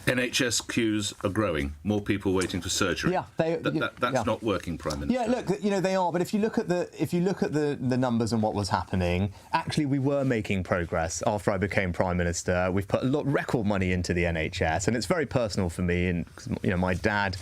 NHS queues are growing. More people waiting for surgery. Yeah, that's not working, Prime Minister. Yeah, look, they are. But if you look at the numbers and what was happening, actually, we were making progress after I became Prime Minister. We've put record money into the NHS, and it's very personal for me. And my dad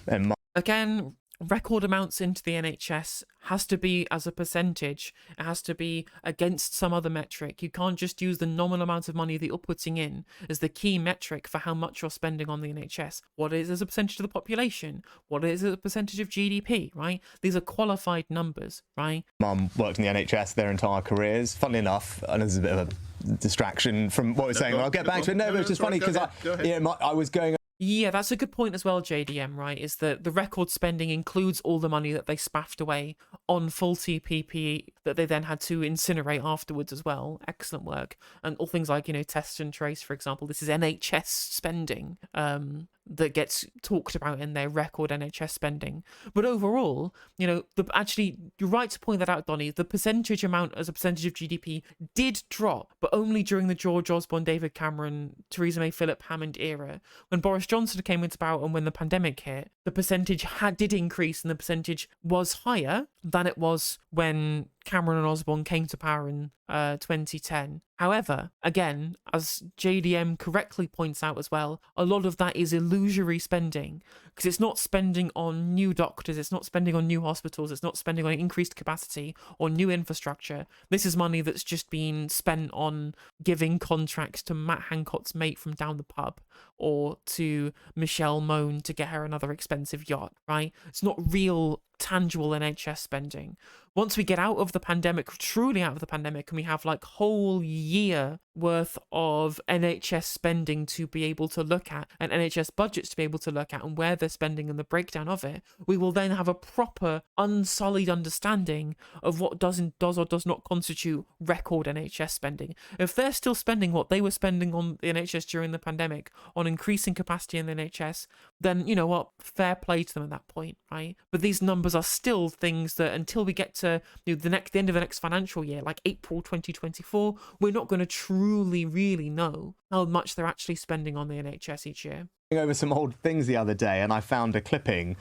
and again, record amounts into the NHS has to be as a percentage. It has to be against some other metric. You can't just use the nominal amount of money that you're putting in as the key metric for how much you're spending on the NHS. What it is as a percentage of the population? What it is as a percentage of GDP, right? These are qualified numbers, right? Mum worked in the NHS their entire careers. Funnily enough, and this is a bit of a distraction from what we're saying, I'll get back to it. No, but it's just funny because I was going... Yeah, that's a good point as well, JDM, right? Is that the record spending includes all the money that they spaffed away on faulty PPE that they then had to incinerate afterwards as well. Excellent work. And all things like, test and trace, for example. This is NHS spending that gets talked about in their record NHS spending. But overall, actually, you're right to point that out, Donny. The percentage amount as a percentage of GDP did drop, but only during the George Osborne, David Cameron, Theresa May, Philip Hammond era. When Boris Johnson came into power and when the pandemic hit, the percentage did increase, and the percentage was higher than it was when Cameron and Osborne came to power in 2010. However, again, as JDM correctly points out as well, a lot of that is illusory spending, because it's not spending on new doctors, it's not spending on new hospitals, it's not spending on increased capacity or new infrastructure. This is money that's just been spent on giving contracts to Matt Hancock's mate from down the pub, or to Michelle Mone to get her another expensive yacht, right? It's not real tangible NHS spending. Once we get out of the pandemic, truly out of the pandemic, and we have like whole year worth of NHS spending to be able to look at, and NHS budgets to be able to look at, and where they're spending and the breakdown of it, we will then have a proper unsullied understanding of what does or does not constitute record NHS spending. If they're still spending what they were spending on the NHS during the pandemic on increasing capacity in the NHS, then you know what, fair play to them at that point, right? But these numbers are still things that until we get to the end of the next financial year, like April 2024, we're not going to truly really know how much they're actually spending on the NHS each year. Over some old things the other day, and I found a clipping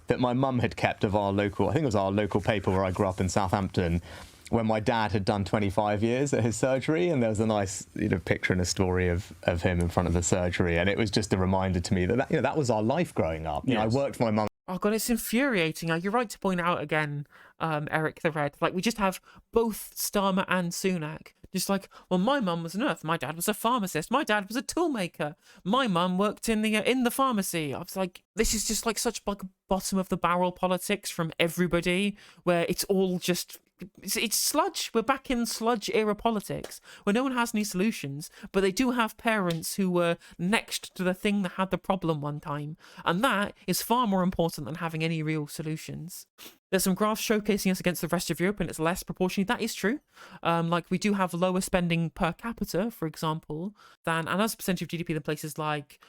that my mum had kept of I think it was our local paper where I grew up in Southampton, when my dad had done 25 years at his surgery, and there was a nice picture and a story of him in front of the surgery, and it was just a reminder to me that that was our life growing up. Yes. I worked for my mum. Oh God, it's infuriating. You're right to point out again, Eric the Red. Like, we just have both Starmer and Sunak. Just like, well, my mum was a nurse, my dad was a pharmacist, my dad was a toolmaker, my mum worked in the pharmacy. I was like, this is just like such like bottom of the barrel politics from everybody, where it's all just... It's sludge. We're back in sludge era politics where no one has any solutions, but they do have parents who were next to the thing that had the problem one time, and that is far more important than having any real solutions. There's some graphs showcasing us against the rest of Europe, and it's less proportionally. That is true. Like, we do have lower spending per capita, for example, and as a percentage of GDP than places like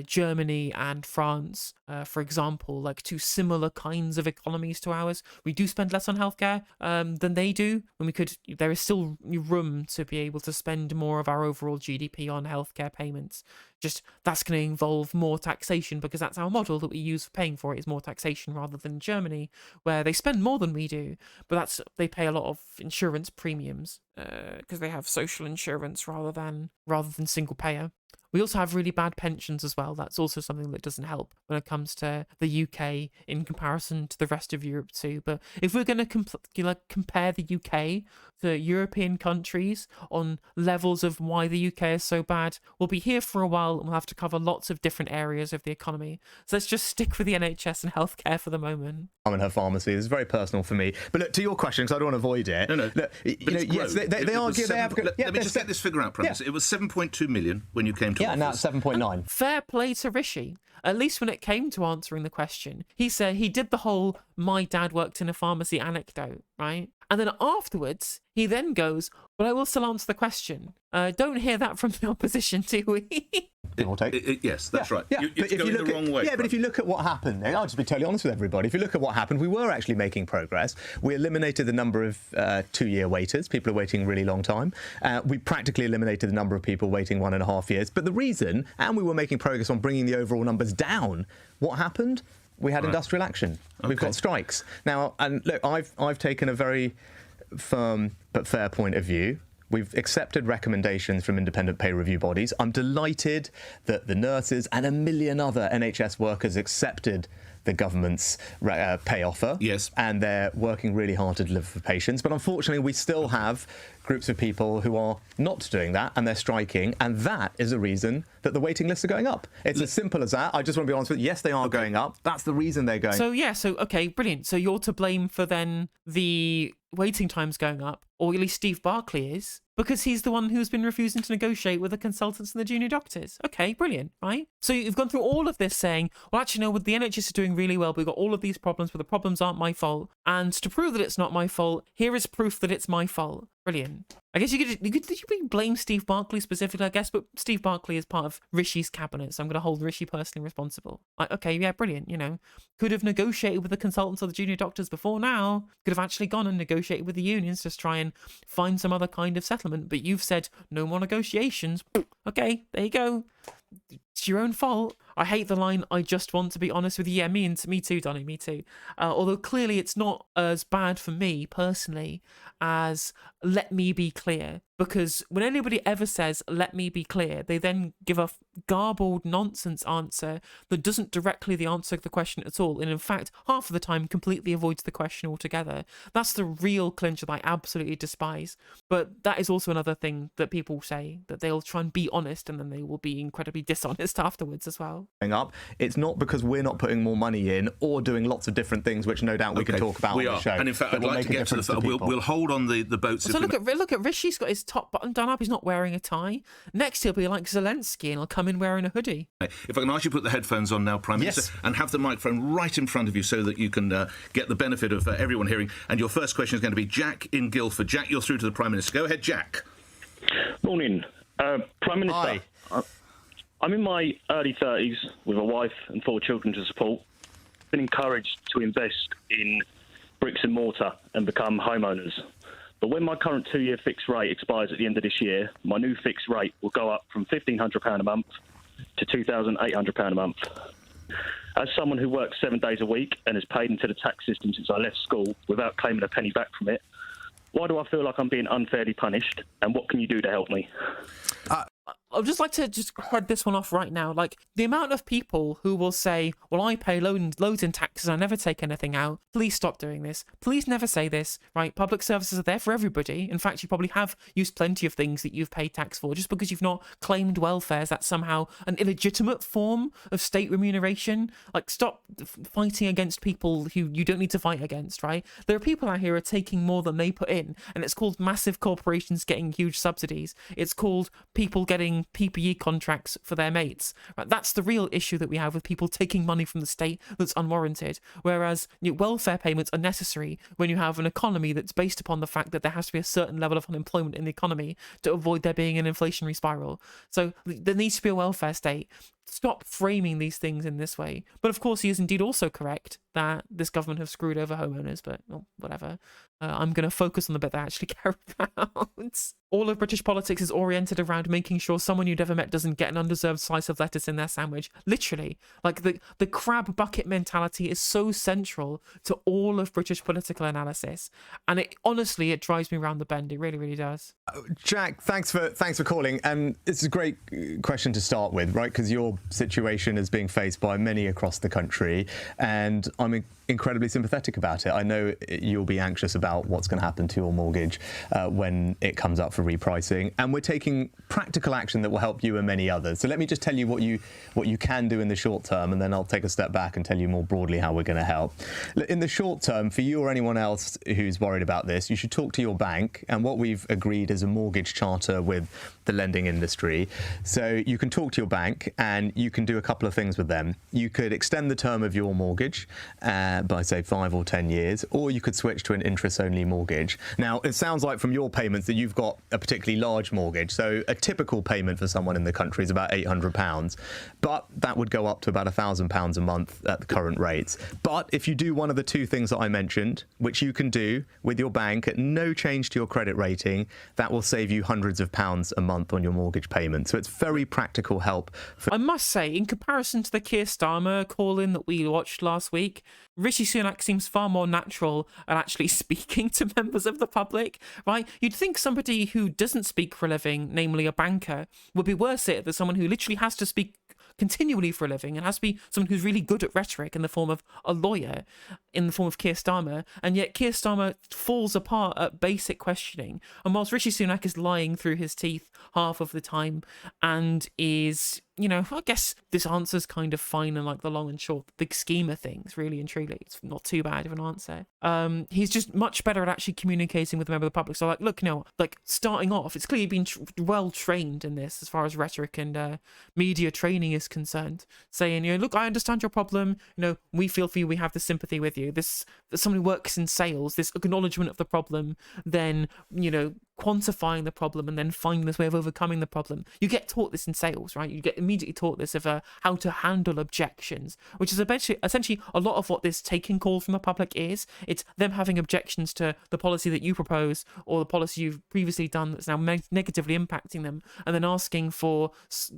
Germany and France, for example, like two similar kinds of economies to ours. We do spend less on healthcare than they do, and there is still room to be able to spend more of our overall GDP on healthcare payments. Just that's going to involve more taxation, because that's our model that we use for paying for it, is more taxation, rather than Germany, where they spend more than we do, but they pay a lot of insurance premiums because they have social insurance rather than single payer. We also have really bad pensions as well. That's also something that doesn't help when it comes to the UK in comparison to the rest of Europe too. But if we're going to compare the UK to European countries on levels of why the UK is so bad, we'll be here for a while, and we'll have to cover lots of different areas of the economy. So let's just stick with the NHS and healthcare for the moment. I'm in her pharmacy. It's very personal for me. But look, to your question, because I don't want to avoid it. No. Look, yes, they are. Let me just get this figure out, Prime Minister. It was 7.2 million when you came to office. Yeah, now it's 7.9. Fair play to Rishi. At least when it came to answering the question, he said he did the whole "my dad worked in a pharmacy" anecdote, right? And then afterwards, he then goes, "But I will still answer the question." Don't hear that from the opposition, do we? give or take. Yes, that's right. Yeah. It's going the wrong way. Yeah, but if you look at what happened, and I'll just be totally honest with everybody, if you look at what happened, we were actually making progress. We eliminated the number of 2-year waiters. People are waiting a really long time. We practically eliminated the number of people waiting 1.5 years. But the reason, and we were making progress on bringing the overall numbers down, what happened? We had industrial action. Okay. We've got strikes. Now, and look, I've taken a very firm but fair point of view. We've accepted recommendations from independent pay review bodies. I'm delighted that the nurses and a million other NHS workers accepted the government's pay offer. Yes. And they're working really hard to deliver for patients. But unfortunately, we still have groups of people who are not doing that, and they're striking. And that is a reason that the waiting lists are going up. It's as simple as that. I just want to be honest with you. Yes, they are going up. That's the reason they're going up. Okay, brilliant. So you're to blame for then the waiting times going up, or at least Steve Barclay is, because he's the one who's been refusing to negotiate with the consultants and the junior doctors. Okay, brilliant, right? So you've gone through all of this saying, well, actually, no, the NHS is doing really well, but we've got all of these problems, but the problems aren't my fault. And to prove that it's not my fault, here is proof that it's my fault. Brilliant. I guess you could blame Steve Barclay specifically, I guess, but Steve Barclay is part of Rishi's cabinet, so I'm going to hold Rishi personally responsible. Like, okay, yeah, brilliant, could have negotiated with the consultants or the junior doctors before now, could have actually gone and negotiated with the unions to try and find some other kind of settlement, but you've said no more negotiations. Okay, there you go. It's your own fault. I hate the line, I just want to be honest with you. Yeah, me too, Donny, me too. Although clearly it's not as bad for me personally as let me be clear. Because when anybody ever says, let me be clear, they then give a garbled nonsense answer that doesn't directly answer the question at all. And in fact, half of the time completely avoids the question altogether. That's the real clincher that I absolutely despise. But that is also another thing that people say, that they'll try and be honest and then they will be incredibly dishonest afterwards as well. Up. It's not because we're not putting more money in or doing lots of different things, which no doubt we can talk about on the show. And in fact, I'd like to get to the fact we'll hold on the boats. So look at Rishi's got his top button done up. He's not wearing a tie. Next, he'll be like Zelensky and he'll come in wearing a hoodie. If I can ask you to put the headphones on now, Prime Minister, and have the microphone right in front of you so that you can get the benefit of everyone hearing. And your first question is going to be Jack in Guildford. Jack, you're through to the Prime Minister. Go ahead, Jack. Morning. Prime Minister. Hi. I'm in my early 30s with a wife and 4 children to support. I've been encouraged to invest in bricks and mortar and become homeowners. But when my current 2-year fixed rate expires at the end of this year, my new fixed rate will go up from £1,500 a month to £2,800 a month. As someone who works 7 days a week and has paid into the tax system since I left school without claiming a penny back from it, why do I feel like I'm being unfairly punished? And what can you do to help me? I'd just like to head this one off right now. Like, the amount of people who will say, well, I pay loads in taxes, I never take anything out. Please stop doing this. Please never say this, right? Public services are there for everybody. In fact, you probably have used plenty of things that you've paid tax for. Just because you've not claimed welfare, is that somehow an illegitimate form of state remuneration? Like, stop fighting against people who you don't need to fight against, right? There are people out here who are taking more than they put in, and it's called massive corporations getting huge subsidies. It's called people getting PPE contracts for their mates. Right? That's the real issue that we have with people taking money from the state that's unwarranted. Whereas welfare payments are necessary when you have an economy that's based upon the fact that there has to be a certain level of unemployment in the economy to avoid there being an inflationary spiral. So there needs to be a welfare state. Stop framing these things in this way. But of course, he is indeed also correct that this government have screwed over homeowners, but whatever. I'm going to focus on the bit that I actually care about. All of British politics is oriented around making sure someone you'd ever met doesn't get an undeserved slice of lettuce in their sandwich. Literally. Like, the crab bucket mentality is so central to all of British political analysis. And it drives me around the bend. It really, really does. Jack, thanks for calling. And it's a great question to start with, right? Because your situation is being faced by many across the country, and I'm incredibly sympathetic about it. I know you'll be anxious about what's going to happen to your mortgage when it comes up for repricing, and we're taking practical action that will help you and many others. So let me just tell you what you can do in the short term, and then I'll take a step back and tell you more broadly how we're going to help. In the short term, for you or anyone else who's worried about this, you should talk to your bank, and what we've agreed is a mortgage charter with the lending industry. So you can talk to your bank and you can do a couple of things with them. You could extend the term of your mortgage by say 5 or 10 years, or you could switch to an interest-only mortgage. Now, it sounds like from your payments that you've got a particularly large mortgage, so a typical payment for someone in the country is about £800, but that would go up to about £1,000 a month at the current rates. But if you do one of the two things that I mentioned, which you can do with your bank at no change to your credit rating, that will save you hundreds of pounds a month on your mortgage payment. So it's very practical help. I must say, in comparison to the Keir Starmer call-in that we watched last week, Rishi Sunak seems far more natural at actually speaking to members of the public, right? You'd think somebody who doesn't speak for a living, namely a banker, would be worse at it than someone who literally has to speak continually for a living and has to be someone who's really good at rhetoric in the form of a lawyer, in the form of Keir Starmer, and yet Keir Starmer falls apart at basic questioning. And whilst Rishi Sunak is lying through his teeth half of the time and is, you know, I guess this answer's kind of fine in like the long and short, big scheme of things, really and truly. It's not too bad of an answer. He's just much better at actually communicating with a member of the public. So like, look, you know, like starting off, it's clearly been well trained in this as far as rhetoric and media training is concerned, saying, you know, look, I understand your problem. You know, we feel for you. We have this sympathy with you. This, as someone who works in sales, this acknowledgement of the problem, then, you know, quantifying the problem and then finding this way of overcoming the problem. You get taught this in sales, right? You get immediately taught this of how to handle objections, which is essentially a lot of what this taking calls from the public is. It's them having objections to the policy that you propose or the policy you've previously done that's now negatively impacting them, and then asking for,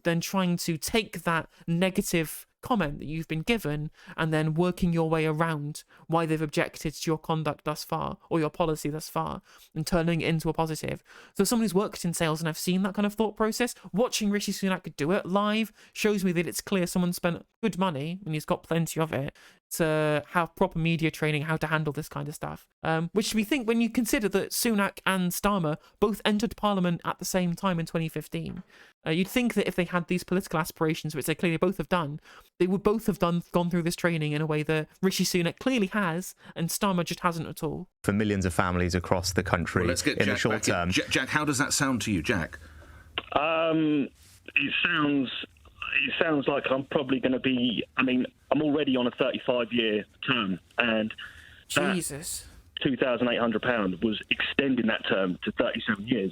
then trying to take that negative comment that you've been given and then working your way around why they've objected to your conduct thus far or your policy thus far and turning it into a positive. So someone who's worked in sales and I've seen that kind of thought process, watching Rishi Sunak do it live shows me that it's clear someone spent good money, and he's got plenty of it, to have proper media training how to handle this kind of stuff. Which we think, when you consider that Sunak and Starmer both entered Parliament at the same time in 2015, you'd think that if they had these political aspirations, which they clearly both have done, they would both have gone through this training in a way that Rishi Sunak clearly has, and Starmer just hasn't at all. For millions of families across the country, let's get in Jack the short term. Jack, how does that sound to you, Jack? It sounds like I'm probably going to be, I mean, I'm already on a 35-year term, and Jesus. £2,800 was extending that term to 37 years.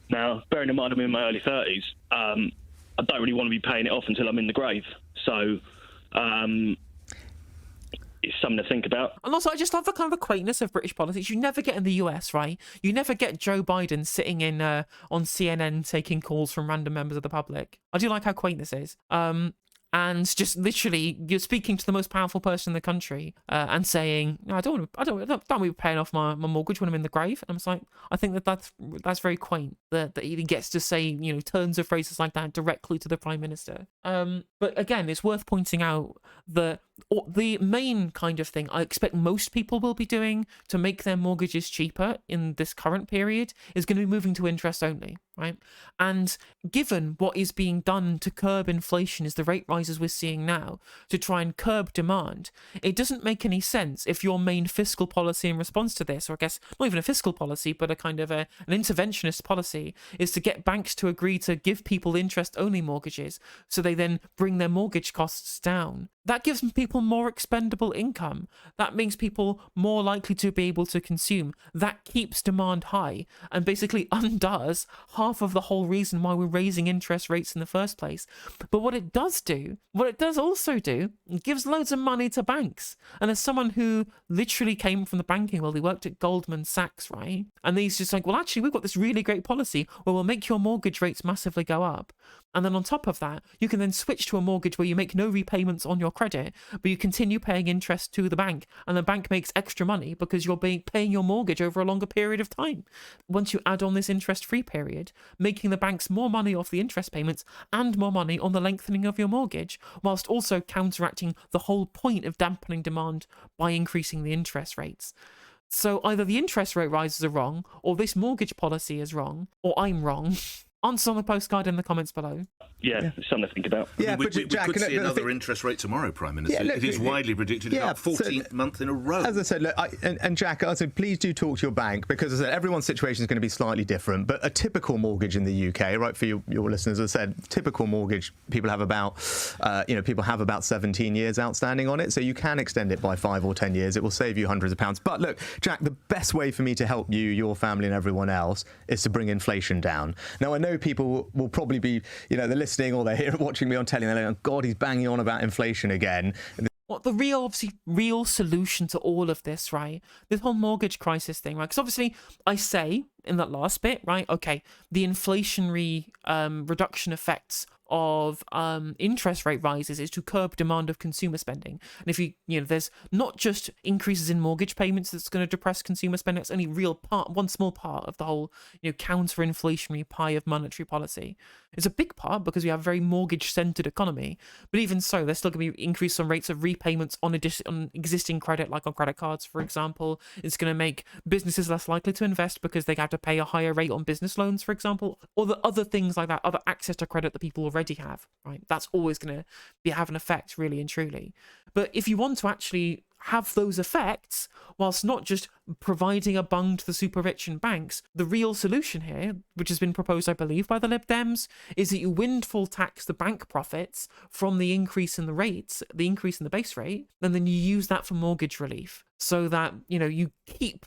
Now, bearing in mind I'm in my early 30s, I don't really want to be paying it off until I'm in the grave. So it's something to think about. And also, I just love the kind of the quaintness of British politics. You never get in the US, right? You never get Joe Biden sitting in on CNN taking calls from random members of the public. I do like how quaint this is. And just literally, you're speaking to the most powerful person in the country and saying, no, I don't want to be paying off my mortgage when I'm in the grave. And I'm just like, I think that's very quaint that he gets to say, you know, turns of phrases like that directly to the Prime Minister. But again, it's worth pointing out that the main kind of thing I expect most people will be doing to make their mortgages cheaper in this current period is going to be moving to interest only, right? And given what is being done to curb inflation is the rate rises we're seeing now to try and curb demand, it doesn't make any sense if your main fiscal policy in response to this, or I guess not even a fiscal policy, but a kind of an interventionist policy, is to get banks to agree to give people interest-only mortgages so they then bring their mortgage costs down. That gives people more expendable income. That makes people more likely to be able to consume. That keeps demand high and basically undoes half of the whole reason why we're raising interest rates in the first place. But what it does also do, it gives loads of money to banks. And as someone who literally came from the banking world, he worked at Goldman Sachs, right? And he's just like, well, actually, we've got this really great policy where we'll make your mortgage rates massively go up. And then on top of that, you can then switch to a mortgage where you make no repayments on your credit, but you continue paying interest to the bank, and the bank makes extra money because you're paying your mortgage over a longer period of time. Once you add on this interest-free period, making the banks more money off the interest payments and more money on the lengthening of your mortgage, whilst also counteracting the whole point of dampening demand by increasing the interest rates. So either the interest rate rises are wrong, or this mortgage policy is wrong, or I'm wrong. Answer on the postcard in the comments below. Yeah, it's something to think about. I mean, we could see another interest rate tomorrow, Prime Minister. It is widely predicted to go up 14th month in a row. As I said, look, and Jack, I said, please do talk to your bank, because as I said, everyone's situation is going to be slightly different. But a typical mortgage in the UK, right, for your listeners, as I said, typical mortgage, people have about 17 years outstanding on it. So you can extend it by 5 or 10 years. It will save you hundreds of pounds. But look, Jack, the best way for me to help you, your family, and everyone else is to bring inflation down. Now, I know people will probably be, they're listening or they're here watching me on telly, and they're like, oh, God, he's banging on about inflation again. What the real solution to all of this, right? This whole mortgage crisis thing, right? Because obviously I say in that last bit, right? Okay, the inflationary reduction effects of interest rate rises is to curb demand of consumer spending. And if there's not just increases in mortgage payments that's going to depress consumer spending, it's only one small part of the whole counter-inflationary pie of monetary policy. It's a big part because we have a very mortgage-centered economy. But even so, there's still going to be increase on rates of repayments on existing credit, like on credit cards, for example. It's going to make businesses less likely to invest because they have to pay a higher rate on business loans, for example, or the other things like that, other access to credit that people already have, right? That's always going to have an effect, really and truly. But if you want to actually have those effects, whilst not just providing a bung to the super rich and banks, the real solution here, which has been proposed, I believe, by the Lib Dems, is that you windfall tax the bank profits from the increase in the rates, the increase in the base rate, and then you use that for mortgage relief, so that you keep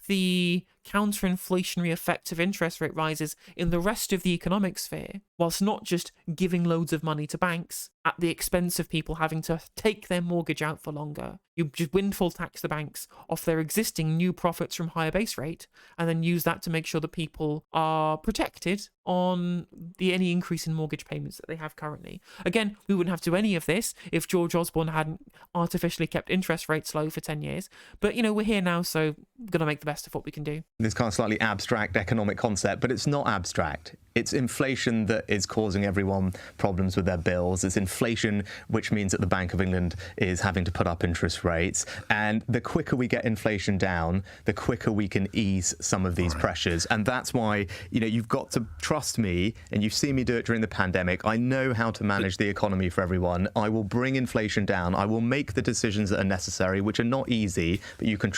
the counter-inflationary effect of interest rate rises in the rest of the economic sphere, whilst not just giving loads of money to banks at the expense of people having to take their mortgage out for longer. You just windfall tax the banks off their existing new profits from higher base rate, and then use that to make sure that people are protected on any increase in mortgage payments that they have currently. Again, we wouldn't have to do any of this if George Osborne hadn't artificially kept interest rates low for 10 years. But, we're here now, so we're going to make the best of what we can do. This kind of slightly abstract economic concept, but it's not abstract. It's inflation that is causing everyone problems with their bills. It's inflation, which means that the Bank of England is having to put up interest rates. And the quicker we get inflation down, the quicker we can ease some of these pressures. And that's why, you've got to trust me, and you've seen me do it during the pandemic. I know how to manage the economy for everyone. I will bring inflation down. I will make the decisions that are necessary, which are not easy, but you can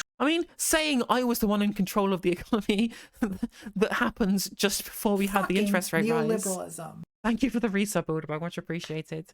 saying I was the one in control of the economy that happens just before we had the interest rate rise. Neoliberalism. Thank you for the resub, Bilderberg, much appreciated.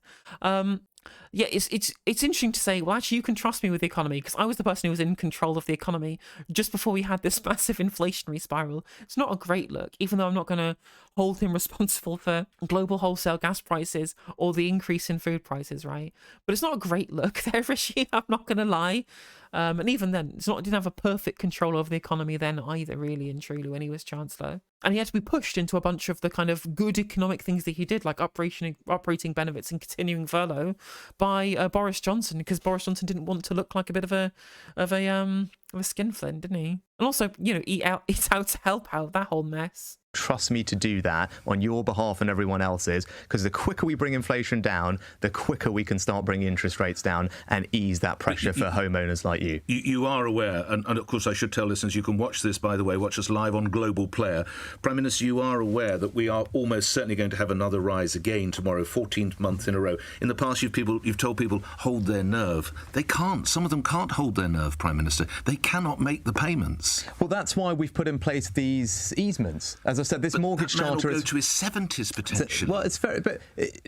Yeah, it's interesting to say, well, actually, you can trust me with the economy, because I was the person who was in control of the economy just before we had this massive inflationary spiral. It's not a great look, even though I'm not going to hold him responsible for global wholesale gas prices or the increase in food prices, right? But it's not a great look there, Rishi, I'm not going to lie. And even then, didn't have a perfect control over the economy then either, really and truly, when he was Chancellor. And he had to be pushed into a bunch of the kind of good economic things that he did, like operating benefits and continuing furlough, by Boris Johnson, because Boris Johnson didn't want to look like a bit of a skinflint, didn't he? And also, eat out to help out that whole mess. Trust me to do that on your behalf and everyone else's, because the quicker we bring inflation down, the quicker we can start bringing interest rates down and ease that pressure for homeowners like you. You are aware, and of course I should tell listeners, you can watch this, by the way, watch us live on Global Player. Prime Minister, you are aware that we are almost certainly going to have another rise again tomorrow, 14th month in a row. In the past, you've told people, hold their nerve. They can't. Some of them can't hold their nerve, Prime Minister. They cannot make the payments. Well, that's why we've put in place these easements. As I said, this mortgage charter will go to his 70s potentially. Well, it's fair, but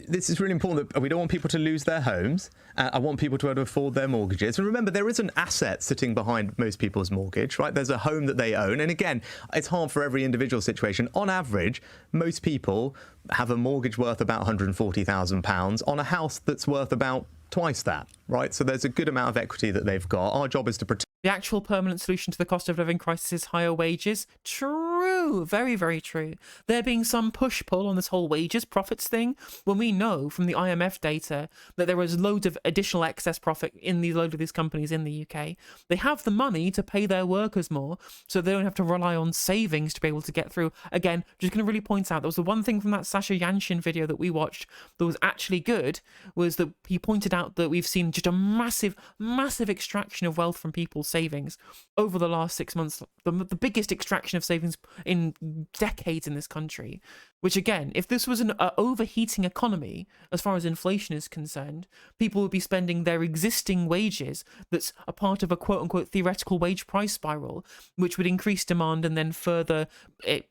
this is really important. That we don't want people to lose their homes. I want people to be able to afford their mortgages. And remember, there is an asset sitting behind most people's mortgage, right? There's a home that they own. And again, it's hard for every individual situation. On average, most people have a mortgage worth about £140,000 on a house that's worth about twice that, right? So there's a good amount of equity that they've got. Our job is to protect. The actual permanent solution to the cost of living crisis is higher wages. True. Very, very true. There being some push-pull on this whole wages profits thing, when we know from the IMF data that there was loads of additional excess profit in load of these companies in the UK. They have the money to pay their workers more, so they don't have to rely on savings to be able to get through. Again, just going to really point out, there was the one thing from that Sasha Yanshin video that we watched that was actually good, was that he pointed out that we've seen just a massive, massive extraction of wealth from people's savings over the last 6 months, the biggest extraction of savings in decades in this country, Which again, if this was an overheating economy, as far as inflation is concerned, people would be spending their existing wages that's a part of a quote-unquote theoretical wage price spiral, which would increase demand and then further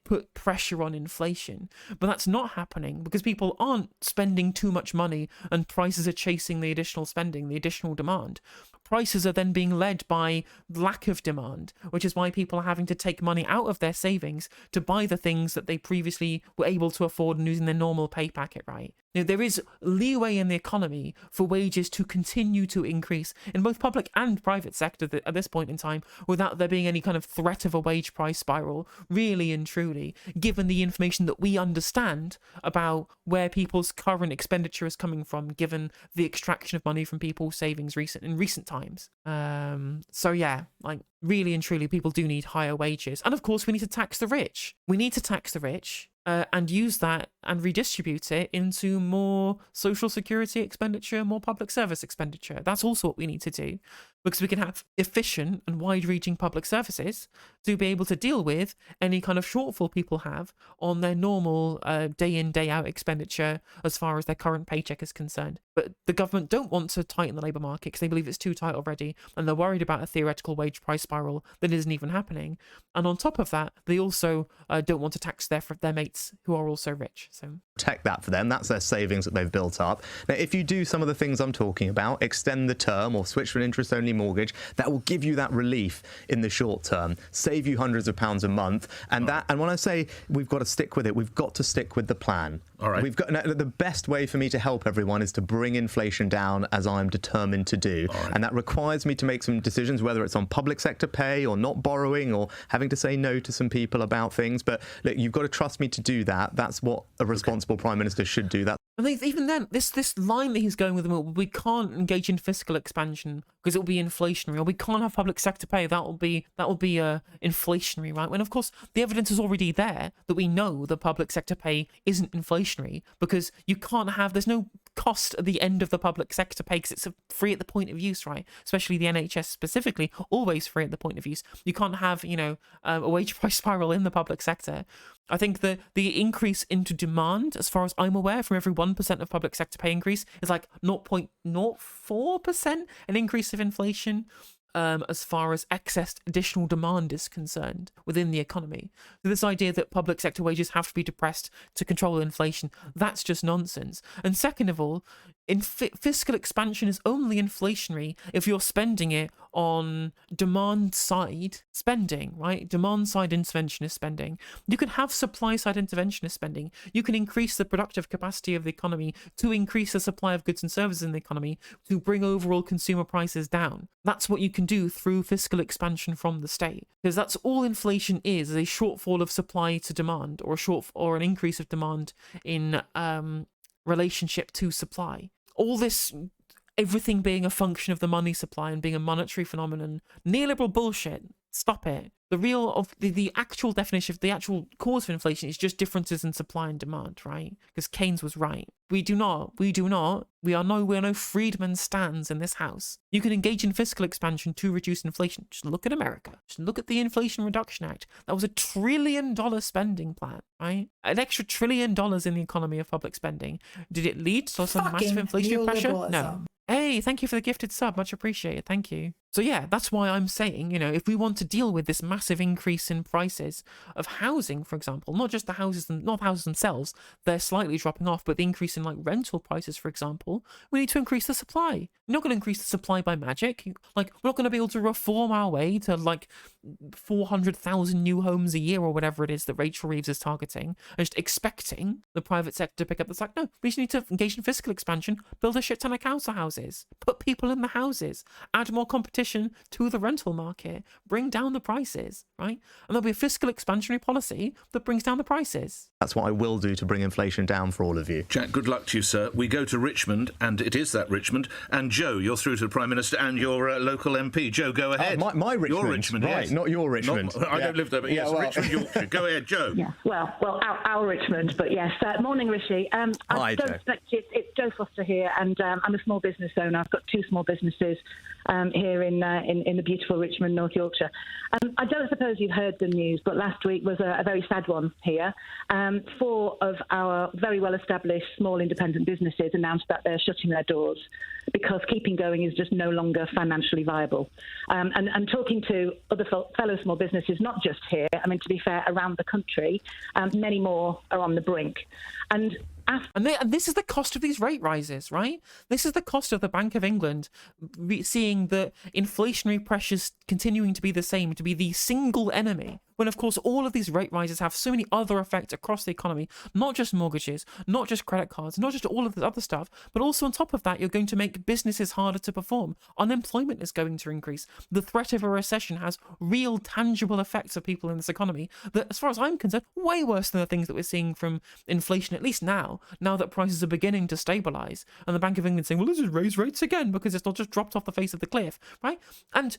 put pressure on inflation. But that's not happening because people aren't spending too much money and prices are chasing the additional spending, the additional demand. Prices are then being led by lack of demand, which is why people are having to take money out of their savings to buy the things that they previously were able to afford and using their normal pay packet, right? There is leeway in the economy for wages to continue to increase in both public and private sector at this point in time without there being any kind of threat of a wage price spiral, really and truly, given the information that we understand about where people's current expenditure is coming from, given the extraction of money from people's savings in recent times. So yeah, like really and truly, people do need higher wages. And of course, we need to tax the rich. We need to tax the rich. And use that and redistribute it into more social security expenditure, more public service expenditure. That's also what we need to do, because we can have efficient and wide-reaching public services to be able to deal with any kind of shortfall people have on their normal day-in, day-out expenditure as far as their current paycheck is concerned. But the government don't want to tighten the labour market because they believe it's too tight already, and they're worried about a theoretical wage price spiral that isn't even happening. And on top of that, they also don't want to tax their mates who are also rich. So protect that for them. That's their savings that they've built up. Now, if you do some of the things I'm talking about, extend the term or switch to an interest-only mortgage, that will give you that relief in the short term, save you hundreds of pounds a month. And when I say we've got to stick with it, we've got to stick with the plan. All right. The best way for me to help everyone is to bring inflation down, as I'm determined to do. Right. And that requires me to make some decisions, whether it's on public sector pay or not borrowing or having to say no to some people about things. But look, you've got to trust me to do that. That's what a responsible Prime Minister should do. That. I think even then, this line that he's going with, we can't engage in fiscal expansion because it will be inflationary, or we can't have public sector pay, that will be inflationary, right? When of course the evidence is already there that we know that public sector pay isn't inflationary, because you can't have, there's no cost at the end of the public sector pay because it's free at the point of use, right? Especially the NHS specifically, always free at the point of use. You can't have, a wage price spiral in the public sector. I think the increase into demand, as far as I'm aware, from every 1% of public sector pay increase is like 0.04% an increase of inflation. As far as excess additional demand is concerned within the economy. So this idea that public sector wages have to be depressed to control inflation, that's just nonsense. And second of all, fiscal expansion is only inflationary if you're spending it on demand side spending, right? Demand side interventionist spending. You can have supply side interventionist spending. You can increase the productive capacity of the economy to increase the supply of goods and services in the economy to bring overall consumer prices down. That's what you can do through fiscal expansion from the state, because that's all inflation is a shortfall of supply to demand, or an increase of demand in relationship to supply. All this, everything being a function of the money supply and being a monetary phenomenon, neoliberal bullshit. Stop it. The actual definition of the actual cause of inflation is just differences in supply and demand, right? Because Keynes was right. We are no Friedman stands in this house. You can engage in fiscal expansion to reduce inflation. Just look at America. Just look at the Inflation Reduction Act. That was $1 trillion spending plan, right? An extra $1 trillion in the economy of public spending. Did it lead to some massive inflation pressure? No. Hey, thank you for the gifted sub. Much appreciated. Thank you. So yeah, that's why I'm saying, if we want to deal with this massive increase in prices of housing, for example, not just the houses, not houses themselves, they're slightly dropping off, but the increase in like rental prices, for example, we need to increase the supply. You're not going to increase the supply by magic. We're not going to be able to reform our way to like 400,000 new homes a year or whatever it is that Rachel Reeves is targeting, and just expecting the private sector to pick up the slack. No, we just need to engage in fiscal expansion, build a shit ton of council houses, put people in the houses, add more competition to the rental market, bring down the prices, right? And there'll be a fiscal expansionary policy that brings down the prices. That's what I will do to bring inflation down for all of you. Jack, good luck to you, sir. We go to Richmond, and it is that Richmond. And Joe, you're through to the Prime Minister and your local MP. Joe, go ahead. My Richmond. Your Richmond, right, yes. Not your Richmond. I don't live there, but yes, Richmond, Yorkshire. Go ahead, Joe. Yeah, well, our Richmond, but yes. Morning, Rishi. Hi, Joe. It's Joe Foster here, and I'm a small business owner. I've got 2 small businesses here in in the beautiful Richmond, North Yorkshire. I don't suppose you've heard the news, but last week was a very sad one here. 4 of our very well-established small independent businesses announced that they're shutting their doors because keeping going is just no longer financially viable. And talking to other fellow small businesses, not just here, I mean, to be fair, around the country, many more are on the brink. And this is the cost of these rate rises, right? This is the cost of the Bank of England seeing the inflationary pressures continuing to be the same, to be the single enemy, when of course all of these rate rises have so many other effects across the economy, not just mortgages, not just credit cards, not just all of this other stuff, but also on top of that, you're going to make businesses harder to perform. Unemployment is going to increase. The threat of a recession has real tangible effects of people in this economy that, as far as I'm concerned, way worse than the things that we're seeing from inflation, at least now that prices are beginning to stabilise, and the Bank of England saying, well, let's just raise rates again because it's not just dropped off the face of the cliff, right? And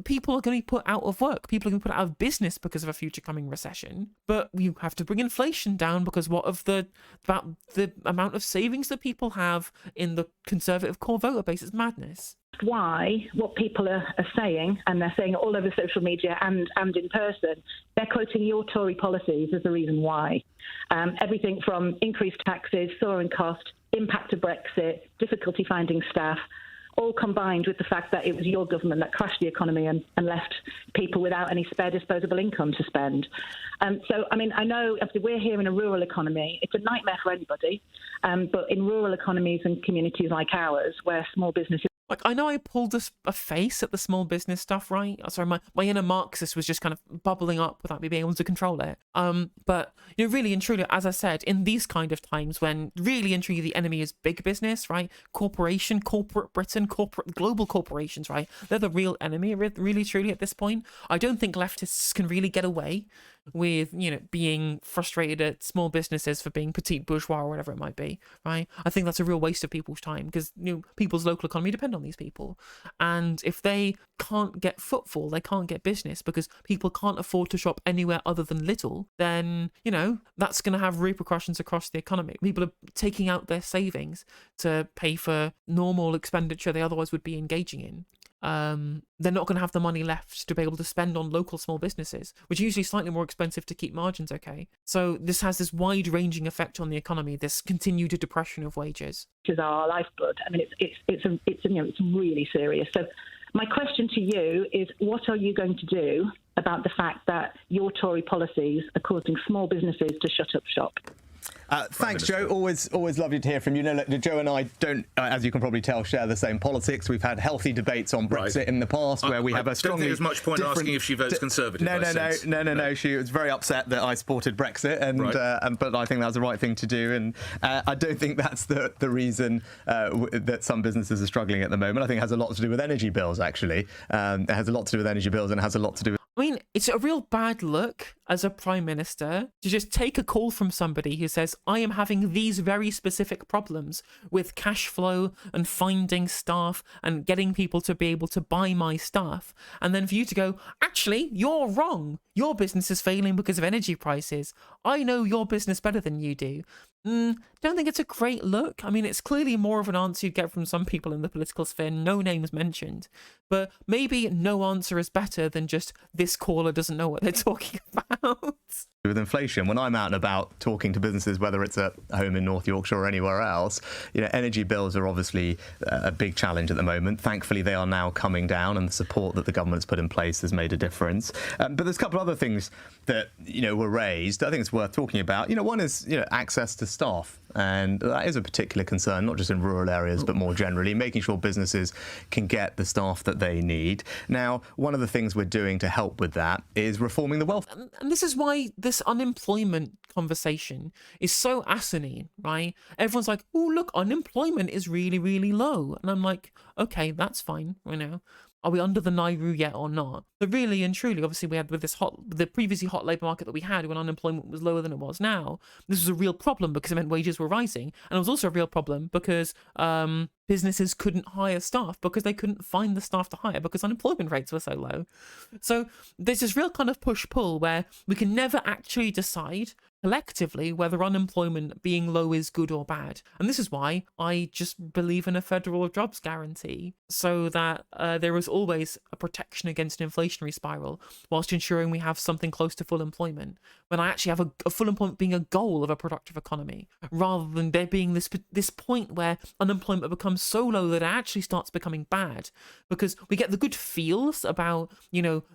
people are going to be put out of work. People are going to be put out of business because of a future coming recession. But you have to bring inflation down because about the amount of savings that people have in the Conservative core voter base is madness. Why what people are saying, and they're saying it all over social media and in person, they're quoting your Tory policies as the reason why. Everything from increased taxes, soaring cost, impact of Brexit, difficulty finding staff, all combined with the fact that it was your government that crashed the economy and left people without any spare disposable income to spend. So, I mean, I know we're here in a rural economy. It's a nightmare for anybody, but in rural economies and communities like ours, where small businesses... Like, I know I pulled a face at the small business stuff, right? Sorry, my inner Marxist was just kind of bubbling up without me being able to control it. But, you know, really and truly, as I said, in these kind of times when really and truly the enemy is big business, right? Corporate Britain, global corporations, right? They're the real enemy, really truly at this point. I don't think leftists can really get away with, you know, being frustrated at small businesses for being petite bourgeois or whatever it might be, right? I think that's a real waste of people's time because, you know, people's local economy depend on these people. And if they can't get footfall, they can't get business because people can't afford to shop anywhere other than Lidl, then, you know, that's going to have repercussions across the economy. People are taking out their savings to pay for normal expenditure they otherwise would be engaging in. They're not going to have the money left to be able to spend on local small businesses, which are usually slightly more expensive to keep margins okay. So this has this wide-ranging effect on the economy, this continued depression of wages. Which is our lifeblood. I mean, it's really serious. So my question to you is, what are you going to do about the fact that your Tory policies are causing small businesses to shut up shop? Thanks, Joe. Always lovely to hear from you. No, look, Joe and I don't, as you can probably tell, share the same politics. We've had healthy debates on Brexit in the past where we have a strongly... I don't think there's much point asking if she votes Conservative. No. She was very upset that I supported Brexit, but I think that was the right thing to do. And I don't think that's the reason that some businesses are struggling at the moment. I think it has a lot to do with energy bills, actually. It has a lot to do with energy bills and it has a lot to do with... I mean, it's a real bad look as a prime minister to just take a call from somebody who says, I am having these very specific problems with cash flow and finding staff and getting people to be able to buy my stuff. And then for you to go, actually, you're wrong. Your business is failing because of energy prices. I know your business better than you do. Don't think it's a great look. I mean, it's clearly more of an answer you'd get from some people in the political sphere, no names mentioned. But maybe no answer is better than just this caller doesn't know what they're talking about. With inflation, when I'm out and about talking to businesses, whether it's at home in North Yorkshire or anywhere else, you know, energy bills are obviously a big challenge at the moment. Thankfully, they are now coming down, and the support that the government's put in place has made a difference. But there's a couple of other things that, you know, were raised. I think it's worth talking about. You know, one is, you know, access to staff, and that is a particular concern, not just in rural areas, but more generally, making sure businesses can get the staff that they need. Now, one of the things we're doing to help with that is reforming the welfare. And this is why this unemployment conversation is so asinine, right? Everyone's like, oh, look, unemployment is really, really low. And I'm like, okay, that's fine, you know. Are we under the Nauru yet or not? But really and truly, obviously, we had with the previously hot labour market that we had when unemployment was lower than it was now. This was a real problem because it meant wages were rising. And it was also a real problem because businesses couldn't hire staff because they couldn't find the staff to hire because unemployment rates were so low. So there's this real kind of push-pull where we can never actually decide collectively whether unemployment being low is good or bad. And this is why I just believe in a federal jobs guarantee, so that there is always a protection against an inflationary spiral, whilst ensuring we have something close to full employment, when I actually have a full employment being a goal of a productive economy, rather than there being this point where unemployment becomes so low that it actually starts becoming bad, because we get the good feels about,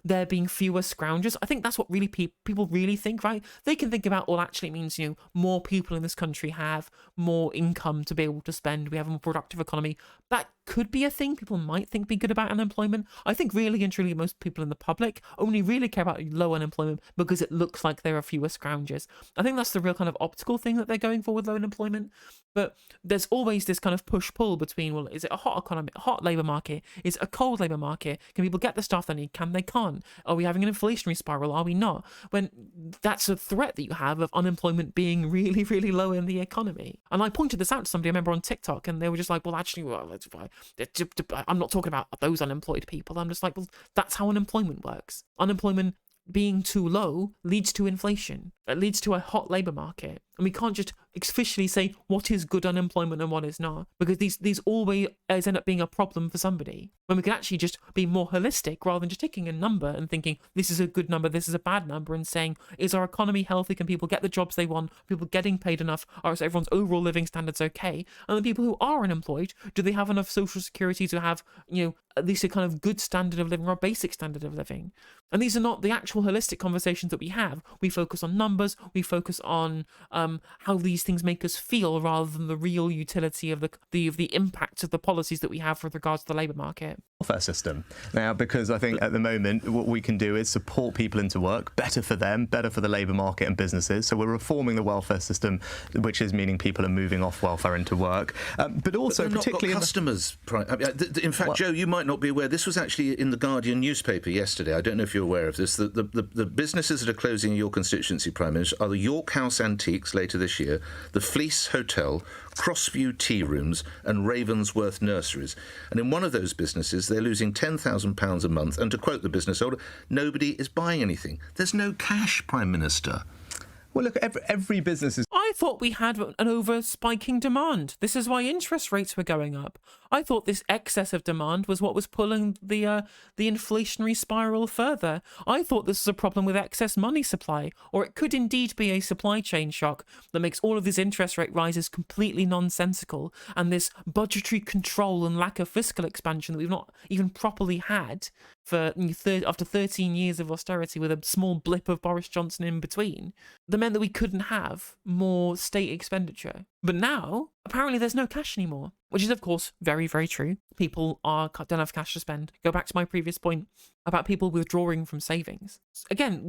there being fewer scroungers. I think that's what really people really think, right? They can think about, well, actually it means, more people in this country have more income to be able to spend. We have a more productive economy. That could be a thing people might think be good about unemployment. I think really and truly most people in the public only really care about low unemployment because it looks like there are fewer scroungers. I think that's the real kind of optical thing that they're going for with low unemployment. But there's always this kind of push-pull between, well, is it a hot economy, a hot labour market? Is it a cold labour market? Can people get the stuff they need? Can they? Can't? Are we having an inflationary spiral? Are we not? When that's a threat that you have of unemployment being really, really low in the economy. And I pointed this out to somebody I remember on TikTok, and they were just like, well, actually, I'm not talking about those unemployed people. I'm just like, well, that's how unemployment works. Unemployment being too low leads to inflation. It leads to a hot labour market. And we can't just officially say what is good unemployment and what is not, because these always end up being a problem for somebody, when we could actually just be more holistic rather than just taking a number and thinking this is a good number, this is a bad number, and saying, is our economy healthy? Can people get the jobs they want? People getting paid enough? Are everyone's overall living standards okay? And the people who are unemployed, do they have enough social security to have, at least a kind of good standard of living or a basic standard of living? And these are not the actual holistic conversations that we have. We focus on numbers, we focus on how these things make us feel, rather than the real utility of the impact of the policies that we have with regards to the labour market. Welfare system now, because I think at the moment what we can do is support people into work, better for them, better for the labour market and businesses. So we're reforming the welfare system, which is meaning people are moving off welfare into work, but also but particularly not got customers. In fact, Joe, you might not be aware. This was actually in the Guardian newspaper yesterday. I don't know if you're aware of this. The businesses that are closing in your constituency, Prime Minister, are the York House Antiques later this year, the Fleece Hotel, Crossview Tea Rooms and Ravensworth Nurseries. And in one of those businesses, they're losing £10,000 a month. And to quote the business owner, nobody is buying anything. There's no cash, Prime Minister. Well, look, every business is... I thought we had an over-spiking demand. This is why interest rates were going up. I thought this excess of demand was what was pulling the inflationary spiral further. I thought this was a problem with excess money supply, or it could indeed be a supply chain shock that makes all of these interest rate rises completely nonsensical, and this budgetary control and lack of fiscal expansion that we've not even properly had for after 13 years of austerity, with a small blip of Boris Johnson in between, that meant that we couldn't have more state expenditure. But now, apparently there's no cash anymore, which is, of course, very, very true. People don't have cash to spend. Go back to my previous point about people withdrawing from savings. Again,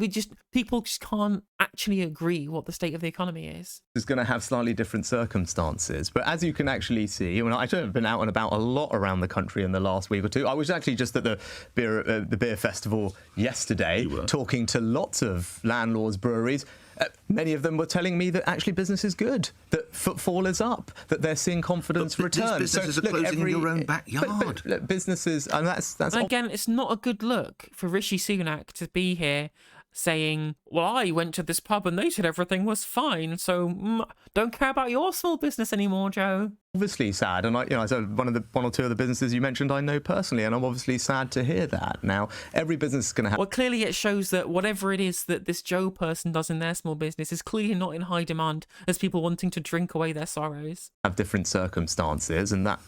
people just can't actually agree what the state of the economy is. Is going to have slightly different circumstances. But as you can actually see, I've been out and about a lot around the country in the last week or two. I was actually just at the beer festival yesterday, talking to lots of landlords, breweries. Many of them were telling me that actually business is good, that footfall is up, that they're seeing confidence return. These businesses are closing in your own backyard. But businesses, and that's. And again, it's not a good look for Rishi Sunak to be here saying, well, I went to this pub and they said everything was fine, so don't care about your small business anymore, Joe. Obviously sad, and I said one or two of the businesses you mentioned I know personally, and I'm obviously sad to hear that. Now, every business is going to have... Well, clearly it shows that whatever it is that this Joe person does in their small business is clearly not in high demand as people wanting to drink away their sorrows. Have different circumstances, and that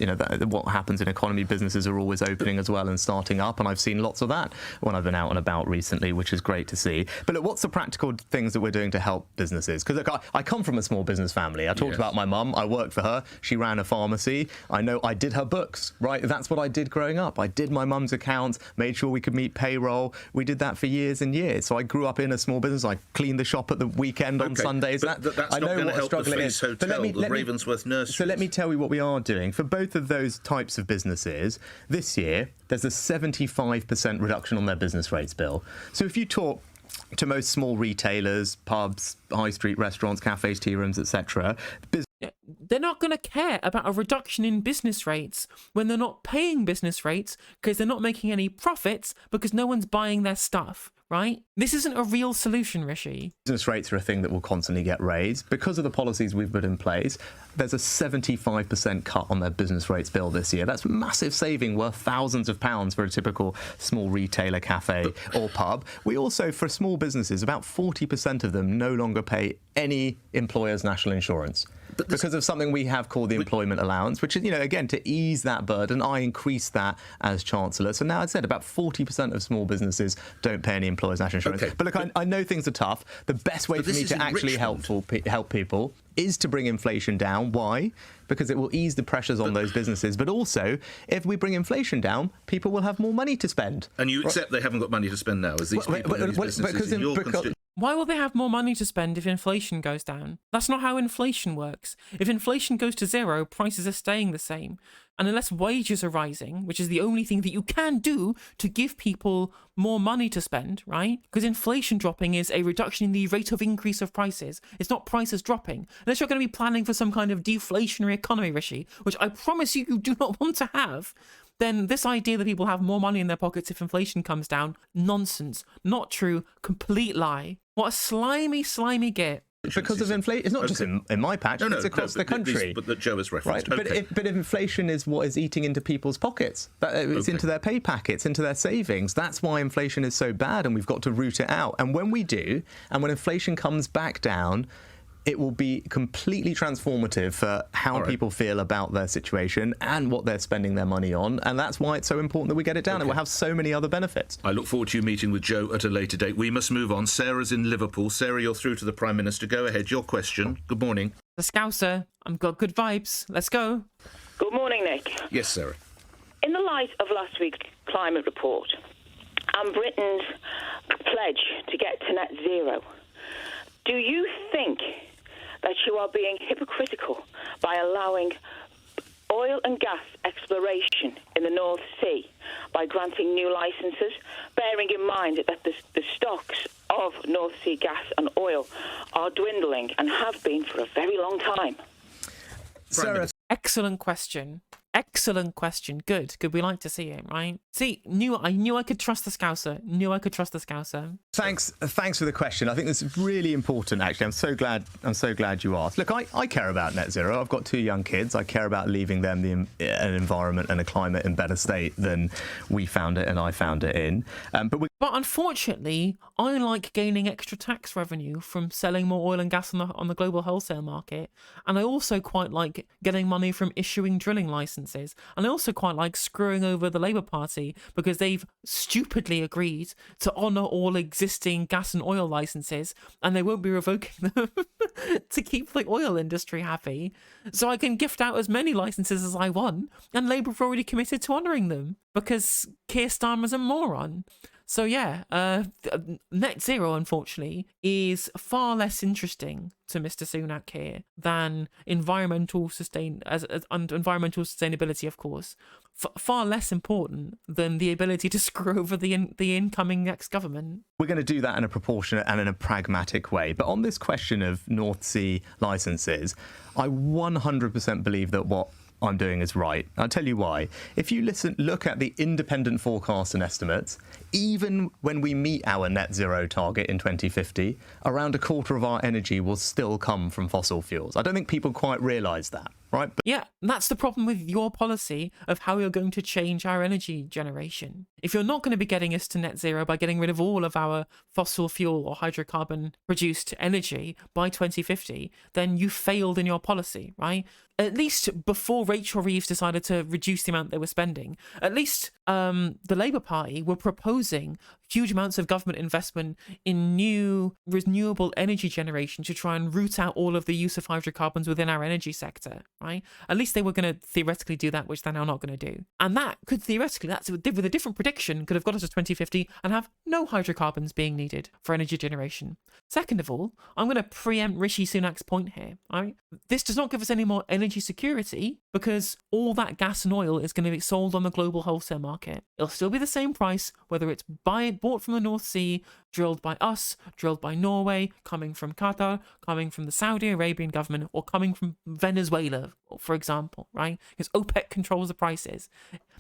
what happens in economy, businesses are always opening as well and starting up, and I've seen lots of that when I've been out and about recently, which is great to see. But look, what's the practical things that we're doing to help businesses? Because look, I come from a small business family. I talked about my mum. I worked for her. She ran a pharmacy. I know I did her books, right? That's what I did growing up. I did my mum's accounts, made sure we could meet payroll. We did that for years and years. So I grew up in a small business. I cleaned the shop at the weekend on Sundays. But that's I know not going to help the Fleece Hotel, the Ravensworth Nursery. So let me tell you what we are doing. For both of those types of businesses, this year, there's a 75% reduction on their business rates bill. So if you talk to most small retailers, pubs, high street restaurants, cafes, tea rooms, etc., they're not going to care about a reduction in business rates when they're not paying business rates because they're not making any profits because no one's buying their stuff, right? This isn't a real solution, Rishi. Business rates are a thing that will constantly get raised. Because of the policies we've put in place, there's a 75% cut on their business rates bill this year. That's massive saving worth thousands of pounds for a typical small retailer, cafe or pub. We also, for small businesses, about 40% of them no longer pay any employer's national insurance. Because of something we have called the employment allowance, which is, again, to ease that burden, I increased that as Chancellor. So now, I said, about 40% of small businesses don't pay any employer's national insurance. Okay, but look, I know things are tough. The best way for me to actually help people is to bring inflation down. Why? Because it will ease the pressures on those businesses. But also, if we bring inflation down, people will have more money to spend. And you accept they haven't got money to spend now, as these people in these businesses in your constituency. Why will they have more money to spend if inflation goes down? That's not how inflation works. If inflation goes to zero, prices are staying the same. And unless wages are rising, which is the only thing that you can do to give people more money to spend, right? Because inflation dropping is a reduction in the rate of increase of prices. It's not prices dropping. Unless you're going to be planning for some kind of deflationary economy, Rishi, which I promise you do not want to have, then this idea that people have more money in their pockets if inflation comes down, nonsense, not true, complete lie. What a slimy git. Because of inflation, it's not just in my patch, it's across the country. But that Joe has referenced. Right, Okay. but if inflation is what is eating into people's pockets, it's into their pay packets, into their savings. That's why inflation is so bad, and we've got to root it out. And when we do, and when inflation comes back down, it will be completely transformative for how people feel about their situation and what they're spending their money on. And that's why it's so important that we get it down. It will have so many other benefits. I look forward to you meeting with Joe at a later date. We must move on. Sarah's in Liverpool. Sarah, you're through to the Prime Minister. Go ahead. Your question. Good morning. The Scouser, I've got good vibes. Let's go. Good morning, Nick. Yes, Sarah. In the light of last week's climate report and Britain's pledge to get to net zero, do you think that you are being hypocritical by allowing oil and gas exploration in the North Sea by granting new licences, bearing in mind that the stocks of North Sea gas and oil are dwindling and have been for a very long time? Sarah, Excellent question. Excellent question. Good. We like to see it, right? See, I knew I could trust the Scouser. Thanks for the question. I think this is really important. Actually, I'm so glad you asked. Look, I care about net zero. I've got 2 young kids. I care about leaving them an environment and a climate in better state than we found it and I found it in. But unfortunately, I like gaining extra tax revenue from selling more oil and gas on the global wholesale market, and I also quite like getting money from issuing drilling licenses. And I also quite like screwing over the Labour Party because they've stupidly agreed to honour all existing gas and oil licenses, and they won't be revoking them to keep the oil industry happy. So I can gift out as many licenses as I want, and Labour have already committed to honouring them because Keir Starmer's a moron. So yeah, net zero, unfortunately, is far less interesting to Mr. Sunak here than environmental sustainability, of course. Far less important than the ability to screw over the incoming next government. We're going to do that in a proportionate and in a pragmatic way. But on this question of North Sea licenses, I 100% believe that what I'm doing is right. I'll tell you why. If you look at the independent forecasts and estimates, even when we meet our net zero target in 2050, around a quarter of our energy will still come from fossil fuels. I don't think people quite realise that, right? But yeah, that's the problem with your policy of how you're going to change our energy generation. If you're not going to be getting us to net zero by getting rid of all of our fossil fuel or hydrocarbon produced energy by 2050, then you failed in your policy, right? At least before Rachel Reeves decided to reduce the amount they were spending, at least the Labour Party were proposing huge amounts of government investment in new renewable energy generation to try and root out all of the use of hydrocarbons within our energy sector, right? At least they were going to theoretically do that, which they're now not going to do. And that could theoretically, that's with a different prediction, could have got us to 2050 and have no hydrocarbons being needed for energy generation. Second of all, I'm going to preempt Rishi Sunak's point here, right? This does not give us any more energy security because all that gas and oil is going to be sold on the global wholesale market. It'll still be the same price, whether it's bought from the North Sea, drilled by us, drilled by Norway, coming from Qatar, coming from the Saudi Arabian government, or coming from Venezuela, for example, right? Because OPEC controls the prices.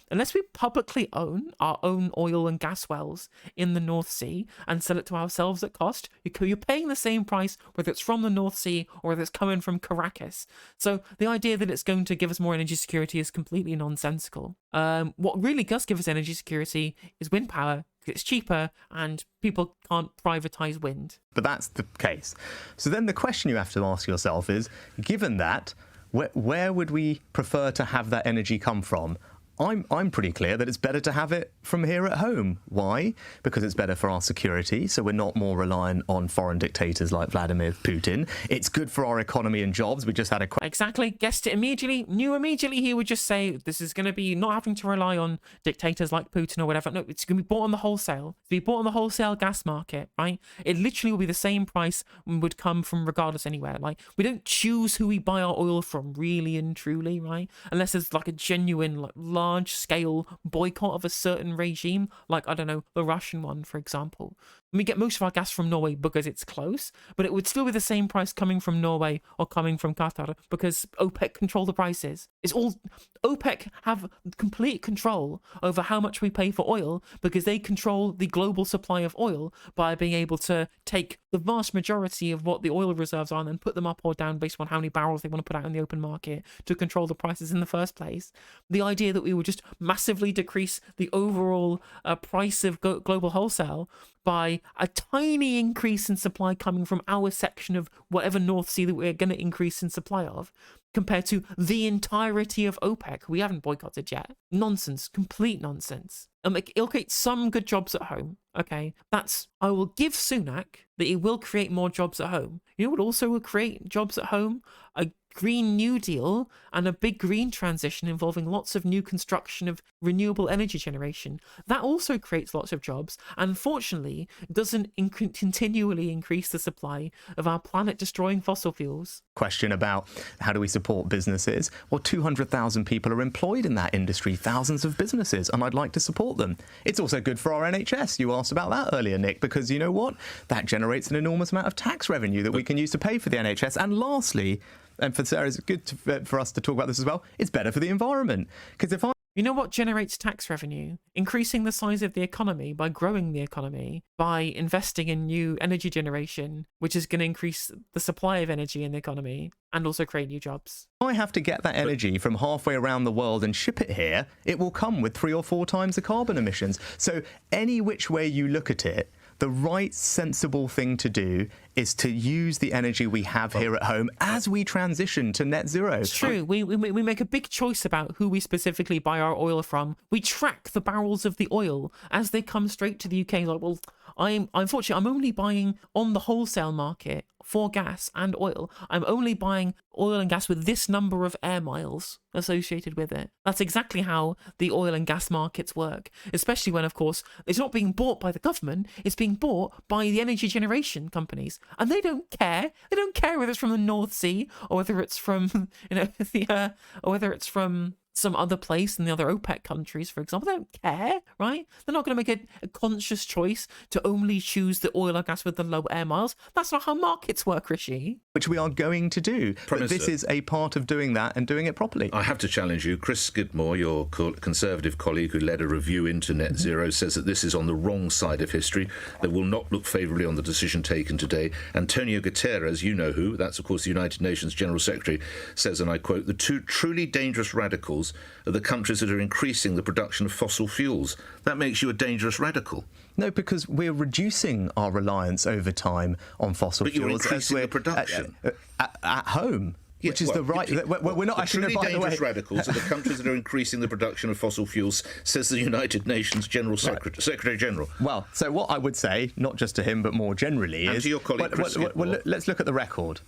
unless we publicly own our own oil and gas wells in the North Sea and sell it to ourselves at cost, you're paying the same price whether it's from the North Sea or whether it's coming from Caracas. So the idea that it's going to give us more energy security is completely nonsensical. What really does give us energy security is wind power. It's cheaper and people can't privatize wind. But that's the case. So then the question you have to ask yourself is, given that, where would we prefer to have that energy come from? I'm pretty clear that it's better to have it from here at home. Why? Because it's better for our security, so we're not more reliant on foreign dictators like Vladimir Putin. It's good for our economy and jobs. We just had a... Exactly. Guessed it immediately. Knew immediately he would just say this is going to be not having to rely on dictators like Putin or whatever. No, it's going to be bought on the wholesale. It's going to be bought on the wholesale gas market, right? It literally will be the same price and would come from regardless anywhere. Like, we don't choose who we buy our oil from, really and truly, right? Unless there's like a genuine, like, large-scale boycott of a certain regime, like, I don't know, the Russian one, for example. We get most of our gas from Norway because it's close, but it would still be the same price coming from Norway or coming from Qatar because OPEC control the prices. It's all OPEC have complete control over how much we pay for oil because they control the global supply of oil by being able to take the vast majority of what the oil reserves are and then put them up or down based on how many barrels they want to put out in the open market to control the prices in the first place. The idea that we would just massively decrease the overall price of global wholesale by a tiny increase in supply coming from our section of whatever North Sea that we're going to increase in supply of, compared to the entirety of OPEC, we haven't boycotted yet. Nonsense, complete nonsense. It'll create some good jobs at home, okay? I will give Sunak that he will create more jobs at home. You know what also will create jobs at home? A Green New Deal and a big green transition involving lots of new construction of renewable energy generation. That also creates lots of jobs and unfortunately doesn't continually increase the supply of our planet-destroying fossil fuels. Question about how do we support businesses? Well, 200,000 people are employed in that industry, thousands of businesses, and I'd like to support them. It's also good for our NHS. You asked about that earlier, Nick, because you know what? That generates an enormous amount of tax revenue that we can use to pay for the NHS. And lastly, and for Sarah, it's good for us to talk about this as well, it's better for the environment. Because if I... You know what generates tax revenue? Increasing the size of the economy by growing the economy, by investing in new energy generation, which is going to increase the supply of energy in the economy and also create new jobs. I have to get that energy from halfway around the world and ship it here, it will come with 3 or 4 times the carbon emissions. So any which way you look at it, the right sensible thing to do is to use the energy we have here at home as we transition to net zero. It's true. We make a big choice about who we specifically buy our oil from. We track the barrels of the oil as they come straight to the UK. Like, well, unfortunately, I'm only buying on the wholesale market for gas and oil. I'm only buying oil and gas with this number of air miles associated with it. That's exactly how the oil and gas markets work, especially when, of course, it's not being bought by the government, it's being bought by the energy generation companies. And they don't care. They don't care whether it's from the North Sea or whether it's from, or whether it's from some other place in the other OPEC countries, for example. They don't care, right? They're not going to make a conscious choice to only choose the oil or gas with the low air miles. That's not how markets work, Rishi. Which we are going to do. But this is a part of doing that and doing it properly. I have to challenge you. Chris Skidmore, your Conservative colleague who led a review into net zero, says that this is on the wrong side of history, that will not look favourably on the decision taken today. Antonio Guterres, you know who, that's of course the United Nations General Secretary, says, and I quote, "The two truly dangerous radicals are the countries that are increasing the production of fossil fuels." That makes you a dangerous radical. No, because we're reducing our reliance over time on fossil fuels. But you're increasing the production. At home. Yeah, which is the right... we're not actually... Truly dangerous radicals are the countries that are increasing the production of fossil fuels, says the United Nations General Secretary General. Well, so what I would say, not just to him, but more generally, and is... to your colleague, Chris Skidmore. Let's look at the record.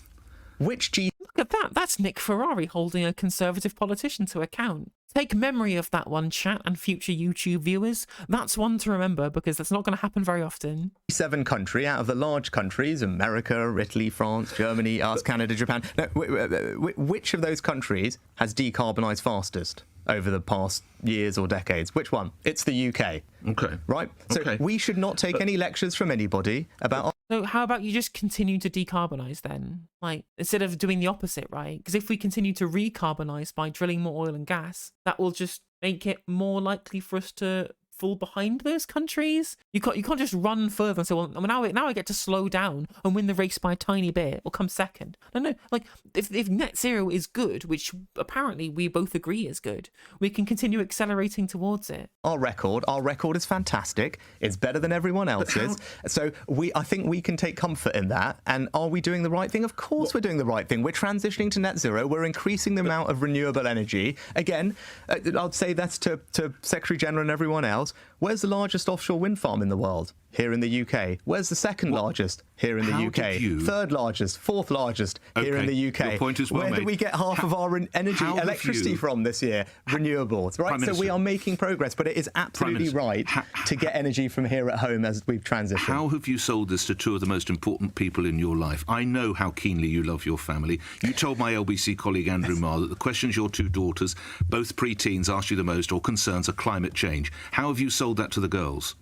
Which Look at that. That's Nick Ferrari holding a Conservative politician to account. Take memory of that one, chat, and future YouTube viewers. That's one to remember because that's not going to happen very often. 7 country out of the large countries, America, Italy, France, Germany, us, Canada, Japan. Now, which of those countries has decarbonised fastest over the past years or decades? Which one? It's the UK. Okay. Right? So we should not take any lectures from anybody about... So how about you just continue to decarbonise then? Like, instead of doing the opposite, right? Because if we continue to recarbonise by drilling more oil and gas, that will just make it more likely for us to fall behind those countries? You can't just run further and say, well, now I get to slow down and win the race by a tiny bit or come second. No, like if net zero is good, which apparently we both agree is good, we can continue accelerating towards it. Our record is fantastic. It's better than everyone else's. So I think we can take comfort in that. And are we doing the right thing? Of course we're doing the right thing. We're transitioning to net zero. We're increasing the amount of renewable energy. Again, I'd say that's to Secretary General and everyone else. Where's the largest offshore wind farm in the world? Here in the UK. Where's the second largest? Here in the UK. Third largest, fourth largest here in the UK. Your point is well Where made. do we get half of our electricity from this year? Renewables, right? So we are making progress, but it is absolutely right to get energy from here at home as we've transitioned. How have you sold this to two of the most important people in your life? I know how keenly you love your family. You told my LBC colleague Andrew Marr that the questions your two daughters, both pre-teens, asked you the most or concerns are climate change. How have you sold that to the girls?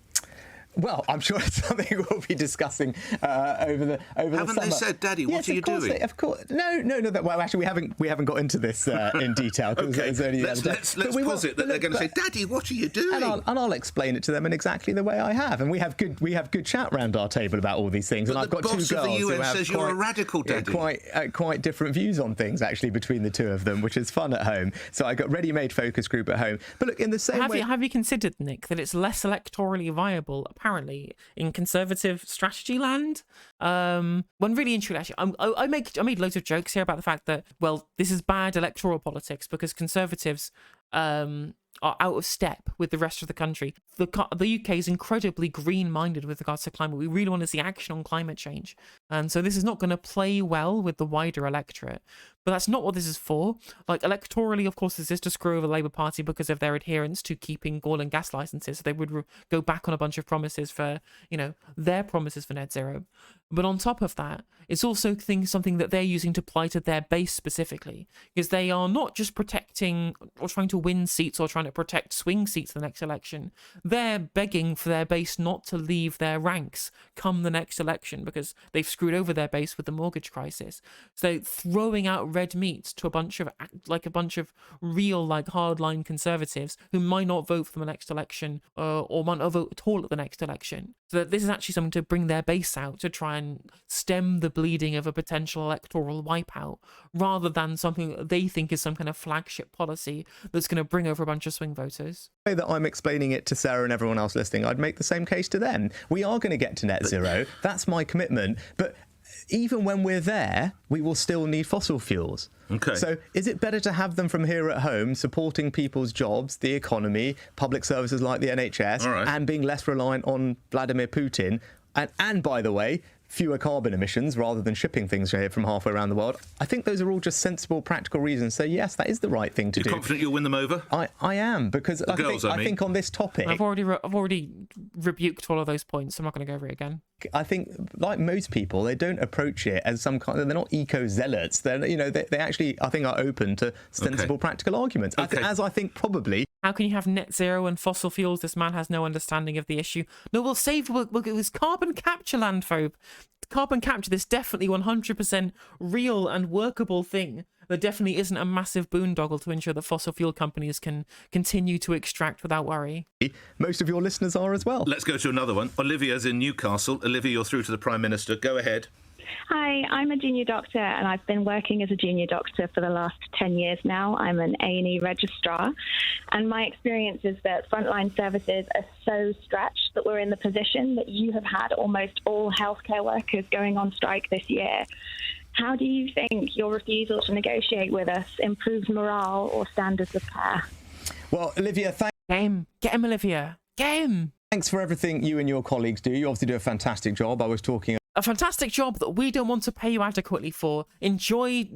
Well, I'm sure it's something we'll be discussing over the summer. Haven't they said, Daddy, what are you doing? Of course. No. Well, actually, we haven't got into this in detail. Okay, let's posit that they're going to say, Daddy, what are you doing? And I'll explain it to them in exactly the way I have. And we have good chat round our table about all these things. But and I've got two girls the UN who have says you're a radical, Daddy. Quite different views on things actually between the two of them, which is fun at home. So I got ready-made focus group at home. But look, in the same way, have you considered, Nick, that it's less electorally viable apparently in Conservative strategy land? When really and truly, actually, I made loads of jokes here about the fact that, well, this is bad electoral politics because Conservatives are out of step with the rest of the country. The UK is incredibly green-minded with regards to climate. We really want to see action on climate change. And so this is not going to play well with the wider electorate. But that's not what this is for. Like, electorally, of course, this is to screw over the Labour Party because of their adherence to keeping oil and gas licences. So they would go back on a bunch of promises for, their promises for net zero. But on top of that, it's also something that they're using to apply to their base specifically, because they are not just protecting or trying to win seats or trying to protect swing seats the next election. They're begging for their base not to leave their ranks come the next election because they've screwed over their base with the mortgage crisis. So throwing out red meat to a bunch of real hardline Conservatives who might not vote for the next election or might not vote at all at the next election. So that this is actually something to bring their base out to try and stem the bleeding of a potential electoral wipeout, rather than something that they think is some kind of flagship policy that's going to bring over a bunch of swing voters. The way that I'm explaining it to Sarah and everyone else listening, I'd make the same case to them. We are going to get to net zero. That's my commitment. But even when we're there, we will still need fossil fuels. Okay. So is it better to have them from here at home, supporting people's jobs, the economy, public services like the NHS, and being less reliant on Vladimir Putin? And by the way, fewer carbon emissions rather than shipping things here from halfway around the world. I think those are all just sensible, practical reasons. So yes, that is the right thing to do. You're confident you'll win them over? I am, because I think on this topic, I've already rebuked all of those points. So I'm not going to go over it again. I think, like most people, they don't approach it as some kind. They're not eco-zealots. They're, they actually, I think, are open to sensible, practical arguments. As I think probably. How can you have net zero and fossil fuels? This man has no understanding of the issue. No, we'll it was carbon capture, landphobe. Carbon capture, this definitely 100% real and workable thing. There definitely isn't a massive boondoggle to ensure that fossil fuel companies can continue to extract without worry. Most of your listeners are as well. Let's go to another one. Olivia's in Newcastle. Olivia, you're through to the Prime Minister. Go ahead. Hi, I'm a junior doctor and I've been working as a junior doctor for the last 10 years now. I'm an A&E registrar, and my experience is that frontline services are so stretched that we're in the position that you have had almost all healthcare workers going on strike this year. How do you think your refusal to negotiate with us improves morale or standards of care? Well, Olivia, Get him, Olivia. Get him. Thanks for everything you and your colleagues do. You obviously do a fantastic job. I was talking a fantastic job that we don't want to pay you adequately for. Enjoy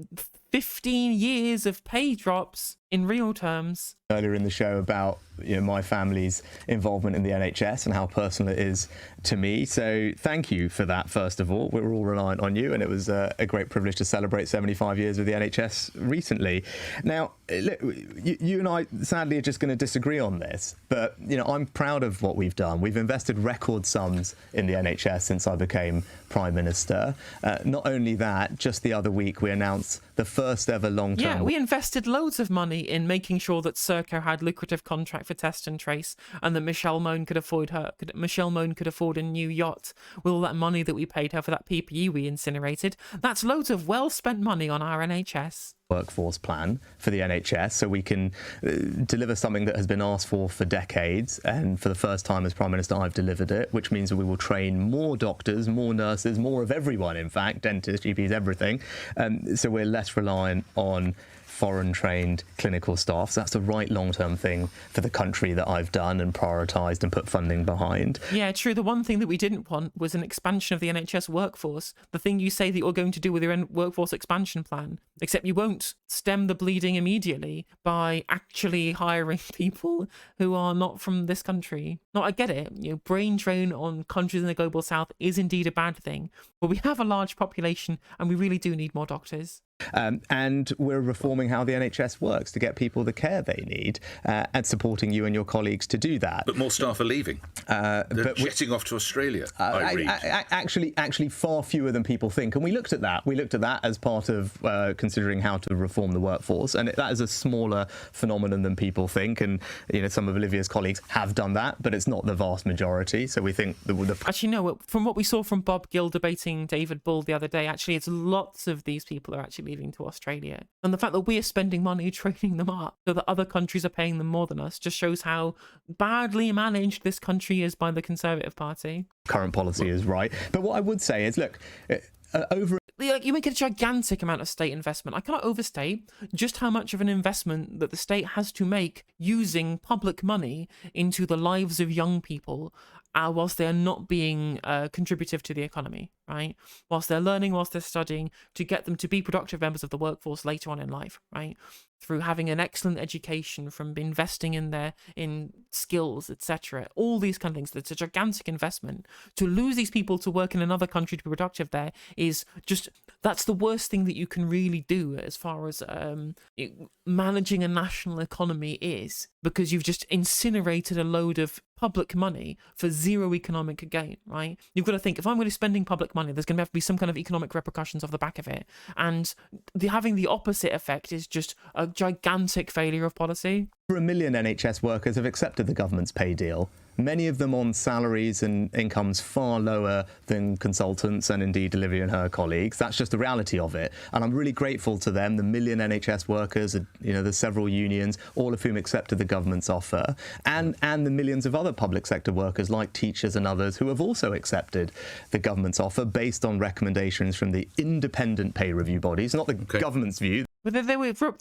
15 years of pay drops in real terms. Earlier in the show about my family's involvement in the NHS and how personal it is to me. So thank you for that, first of all. We're all reliant on you, and it was a great privilege to celebrate 75 years of the NHS recently. Now, look, you and I sadly are just going to disagree on this, but I'm proud of what we've done. We've invested record sums in the NHS since I became Prime Minister. Not only that, just the other week we announced the first ever long-term. Yeah, we invested loads of money in making sure that Serco had lucrative contract for test and trace, and that Michelle Mone could afford a new yacht with all that money that we paid her for that PPE we incinerated. That's loads of well-spent money on our NHS. Workforce plan for the NHS, so we can deliver something that has been asked for decades, and for the first time as Prime Minister I've delivered it, which means that we will train more doctors, more nurses, more of everyone, in fact, dentists, GPs, everything, so we're less reliant on foreign trained clinical staff. So that's the right long-term thing for the country that I've done and prioritised and put funding behind. Yeah, true. The one thing that we didn't want was an expansion of the NHS workforce. The thing you say that you're going to do with your workforce expansion plan, except you won't stem the bleeding immediately by actually hiring people who are not from this country. No, I get it. Brain drain on countries in the global south is indeed a bad thing, but we have a large population and we really do need more doctors. And we're reforming how the NHS works to get people the care they need, and supporting you and your colleagues to do that. But more staff are leaving. They're jetting off to Australia, I read. Actually, far fewer than people think. And we looked at that. We looked at that as part of considering how to reform the workforce. And that is a smaller phenomenon than people think. And some of Olivia's colleagues have done that, but it's not the vast majority. So we think Actually, no. From what we saw from Bob Gill debating David Bull the other day, actually, it's lots of these people are actually leaving to Australia. And the fact that we're spending money training them up so that other countries are paying them more than us just shows how badly managed this country is by the Conservative Party. Current policy is right. But what I would say is, look, you make a gigantic amount of state investment. I cannot overstate just how much of an investment that the state has to make using public money into the lives of young people whilst they are not being contributive to the economy, right? Whilst they're learning, whilst they're studying, to get them to be productive members of the workforce later on in life, right? Through having an excellent education, from investing in skills, etc. All these kind of things. It's a gigantic investment. To lose these people to work in another country to be productive there is just, that's the worst thing that you can really do as far as managing a national economy is, because you've just incinerated a load of public money for zero economic gain, right? You've got to think, if I'm going to be spending public money, there's going to have to be some kind of economic repercussions off the back of it. And having the opposite effect is just a gigantic failure of policy. Over 1 million NHS workers have accepted the government's pay deal. Many of them on salaries and incomes far lower than consultants and indeed Olivia and her colleagues. That's just the reality of it. And I'm really grateful to them, the 1 million NHS workers, there's several unions, all of whom accepted the government's offer, and the millions of other public sector workers like teachers and others who have also accepted the government's offer based on recommendations from the independent pay review bodies, not the government's view. But they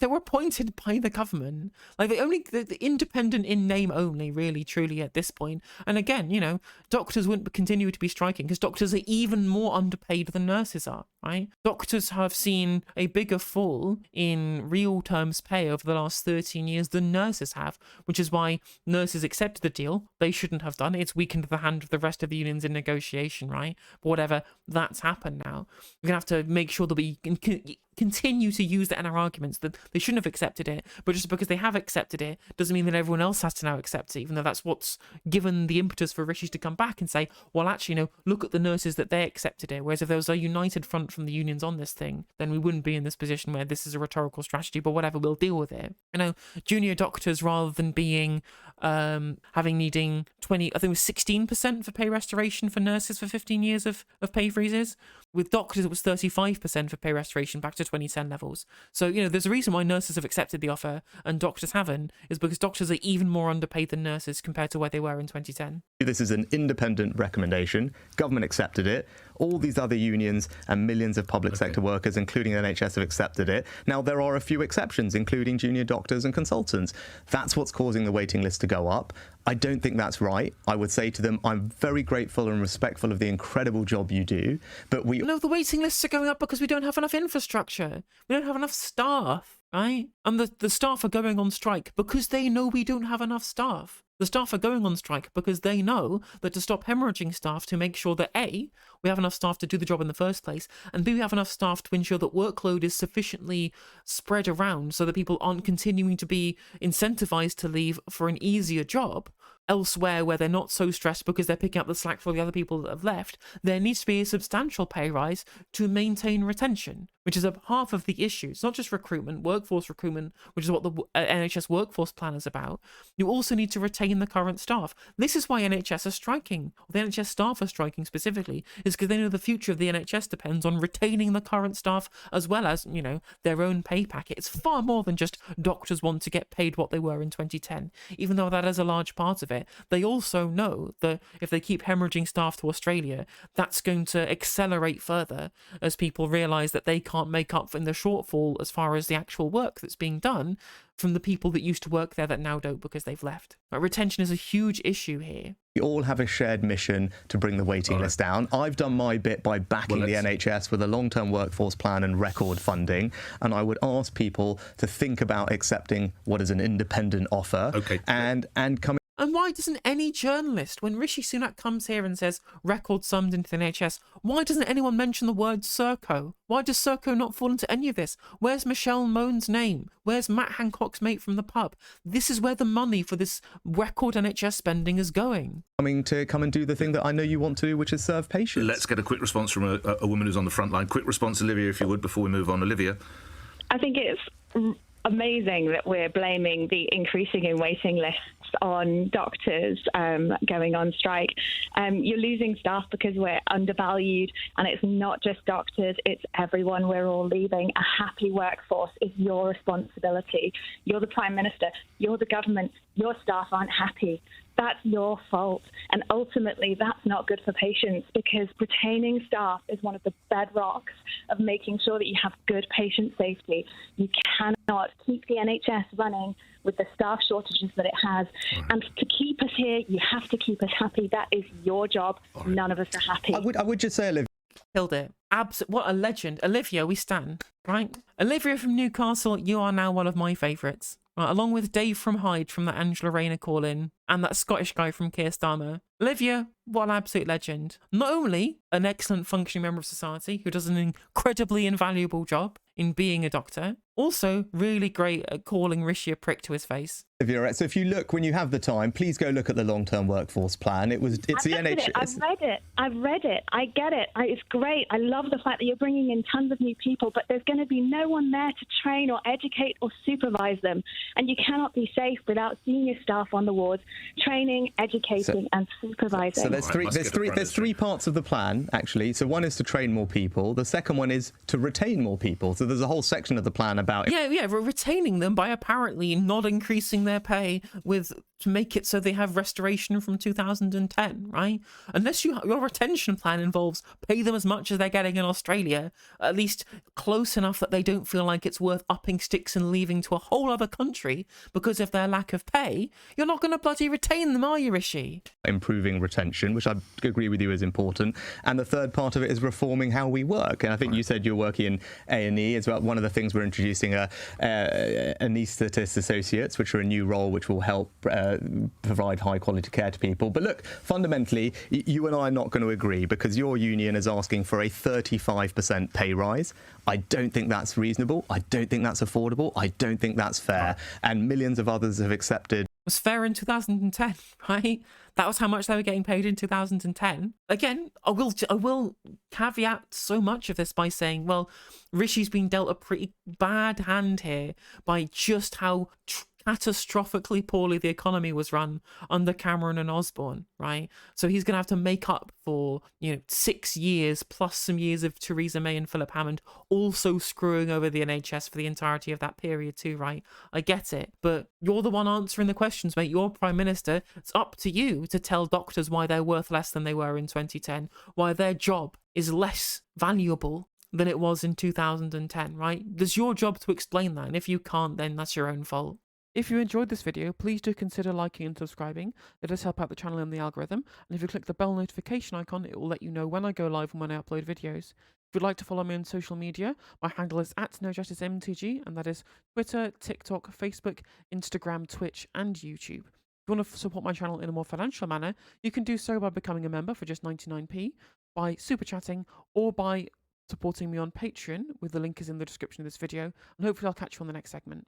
were appointed by the government. Like, the independent in name only, really, truly, at this point. And again, doctors wouldn't continue to be striking because doctors are even more underpaid than nurses are, right? Doctors have seen a bigger fall in real terms pay over the last 13 years than nurses have, which is why nurses accepted the deal. They shouldn't have done it. It's weakened the hand of the rest of the unions in negotiation, right? But whatever, that's happened now. We're going to have to make sure that we continue to use that in our arguments, that they shouldn't have accepted it, but just because they have accepted it doesn't mean that everyone else has to now accept it, even though that's what's given the impetus for Rishi to come back and say, well, actually, look at the nurses that they accepted it. Whereas if there was a united front from the unions on this thing, then we wouldn't be in this position where this is a rhetorical strategy, but whatever, we'll deal with it. Junior doctors, rather than being needing 20, I think it was 16% for pay restoration for nurses for 15 years of pay freezes. With doctors, it was 35% for pay restoration back to 2010 levels. So, there's a reason why nurses have accepted the offer and doctors haven't, is because doctors are even more underpaid than nurses compared to where they were in 2010. This is an independent recommendation. Government accepted it. All these other unions and millions of public sector workers, including the NHS, have accepted it. Now, there are a few exceptions, including junior doctors and consultants. That's what's causing the waiting list to go up. I don't think that's right. I would say to them, I'm very grateful and respectful of the incredible job you do, but No, the waiting lists are going up because we don't have enough infrastructure. We don't have enough staff, right? And the staff are going on strike because they know we don't have enough staff. The staff are going on strike because they know that to stop hemorrhaging staff, to make sure that A, we have enough staff to do the job in the first place, and B, we have enough staff to ensure that workload is sufficiently spread around so that people aren't continuing to be incentivized to leave for an easier job elsewhere where they're not so stressed because they're picking up the slack for the other people that have left. There needs to be a substantial pay rise to maintain retention, which is half of the issue. It's not just recruitment, workforce recruitment, which is what the NHS workforce plan is about. You also need to retain the current staff. This is why NHS are striking. The NHS staff are striking specifically, is because they know the future of the NHS depends on retaining the current staff as well as, their own pay packet. It's far more than just doctors want to get paid what they were in 2010, even though that is a large part of it. They also know that if they keep hemorrhaging staff to Australia, that's going to accelerate further as people realise that they can't make up for the shortfall as far as the actual work that's being done from the people that used to work there that now don't because they've left. But retention is a huge issue here. We all have a shared mission to bring the waiting list down. I've done my bit by backing the NHS with a long-term workforce plan and record funding, and I would ask people to think about accepting what is an independent offer and coming. And why doesn't any journalist, when Rishi Sunak comes here and says record summed into the NHS, why doesn't anyone mention the word Serco? Why does Serco not fall into any of this? Where's Michelle Moan's name? Where's Matt Hancock's mate from the pub? This is where the money for this record NHS spending is going. To come and do the thing that I know you want to do, which is serve patients. Let's get a quick response from a woman who's on the front line. Quick response, Olivia, if you would, before we move on. Olivia? I think it's amazing that we're blaming the increasing in waiting lists on doctors going on strike. You're losing staff because we're undervalued, and it's not just doctors, it's everyone. We're all leaving. A happy workforce is your responsibility. You're the Prime Minister, you're the government, your staff aren't happy. That's your fault. And ultimately, that's not good for patients, because retaining staff is one of the bedrocks of making sure that you have good patient safety. You cannot keep the NHS running with the staff shortages that it has. Right. And to keep us here, you have to keep us happy. That is your job. Right. None of us are happy. I would just say, Olivia. Killed it. What a legend. Olivia, we stand, right? Olivia from Newcastle, you are now one of my favourites. Right, along with Dave from Hyde from that Angela Rayner call-in, and that Scottish guy from Keir Starmer. Olivia, what an absolute legend. Not only an excellent functioning member of society who does an incredibly invaluable job in being a doctor, also really great at calling Rishi a prick to his face. So if you look, when you have the time, please go look at the long-term workforce plan. It's the NHS. I've read it. I get it. It's great. I love the fact that you're bringing in tons of new people, but there's going to be no one there to train or educate or supervise them. And you cannot be safe without senior staff on the wards training, educating, and supervising. So there's three parts of the plan, actually. So one is to train more people. The second one is to retain more people. So there's a whole section of the plan about we're retaining them by apparently not increasing their pay to make it so they have restoration from 2010, right? Unless your retention plan involves pay them as much as they're getting in Australia, at least close enough that they don't feel like it's worth upping sticks and leaving to a whole other country because of their lack of pay, you're not going to bloody retain them, are you, Rishi? Improving retention, which I agree with you is important. And the third part of it is reforming how we work. And I think you said you're working in A&E as well. One of the things we're introducing are anaesthetist associates, which are a new role which will help provide high quality care to people. But look, fundamentally, you and I are not going to agree, because your union is asking for a 35% pay rise. I don't think that's reasonable. I don't think that's affordable. I don't think that's fair. And millions of others have accepted. It was fair in 2010, right? That was how much they were getting paid in 2010. Again, I will caveat so much of this by saying, well, Rishi's been dealt a pretty bad hand here by just how catastrophically poorly the economy was run under Cameron and Osborne, right? So he's going to have to make up for, 6 years plus some years of Theresa May and Philip Hammond also screwing over the NHS for the entirety of that period too, right? I get it, but you're the one answering the questions, mate. You're Prime Minister. It's up to you to tell doctors why they're worth less than they were in 2010, why their job is less valuable than it was in 2010, right? There's your job to explain that, and if you can't, then that's your own fault. If you enjoyed this video, please do consider liking and subscribing. It does help out the channel and the algorithm. And if you click the bell notification icon, it will let you know when I go live and when I upload videos. If you'd like to follow me on social media, my handle is @NoJusticeMTG, and that is Twitter, TikTok, Facebook, Instagram, Twitch, and YouTube. If you want to support my channel in a more financial manner, you can do so by becoming a member for just 99p, by super chatting, or by supporting me on Patreon, with the link is in the description of this video, and hopefully I'll catch you on the next segment.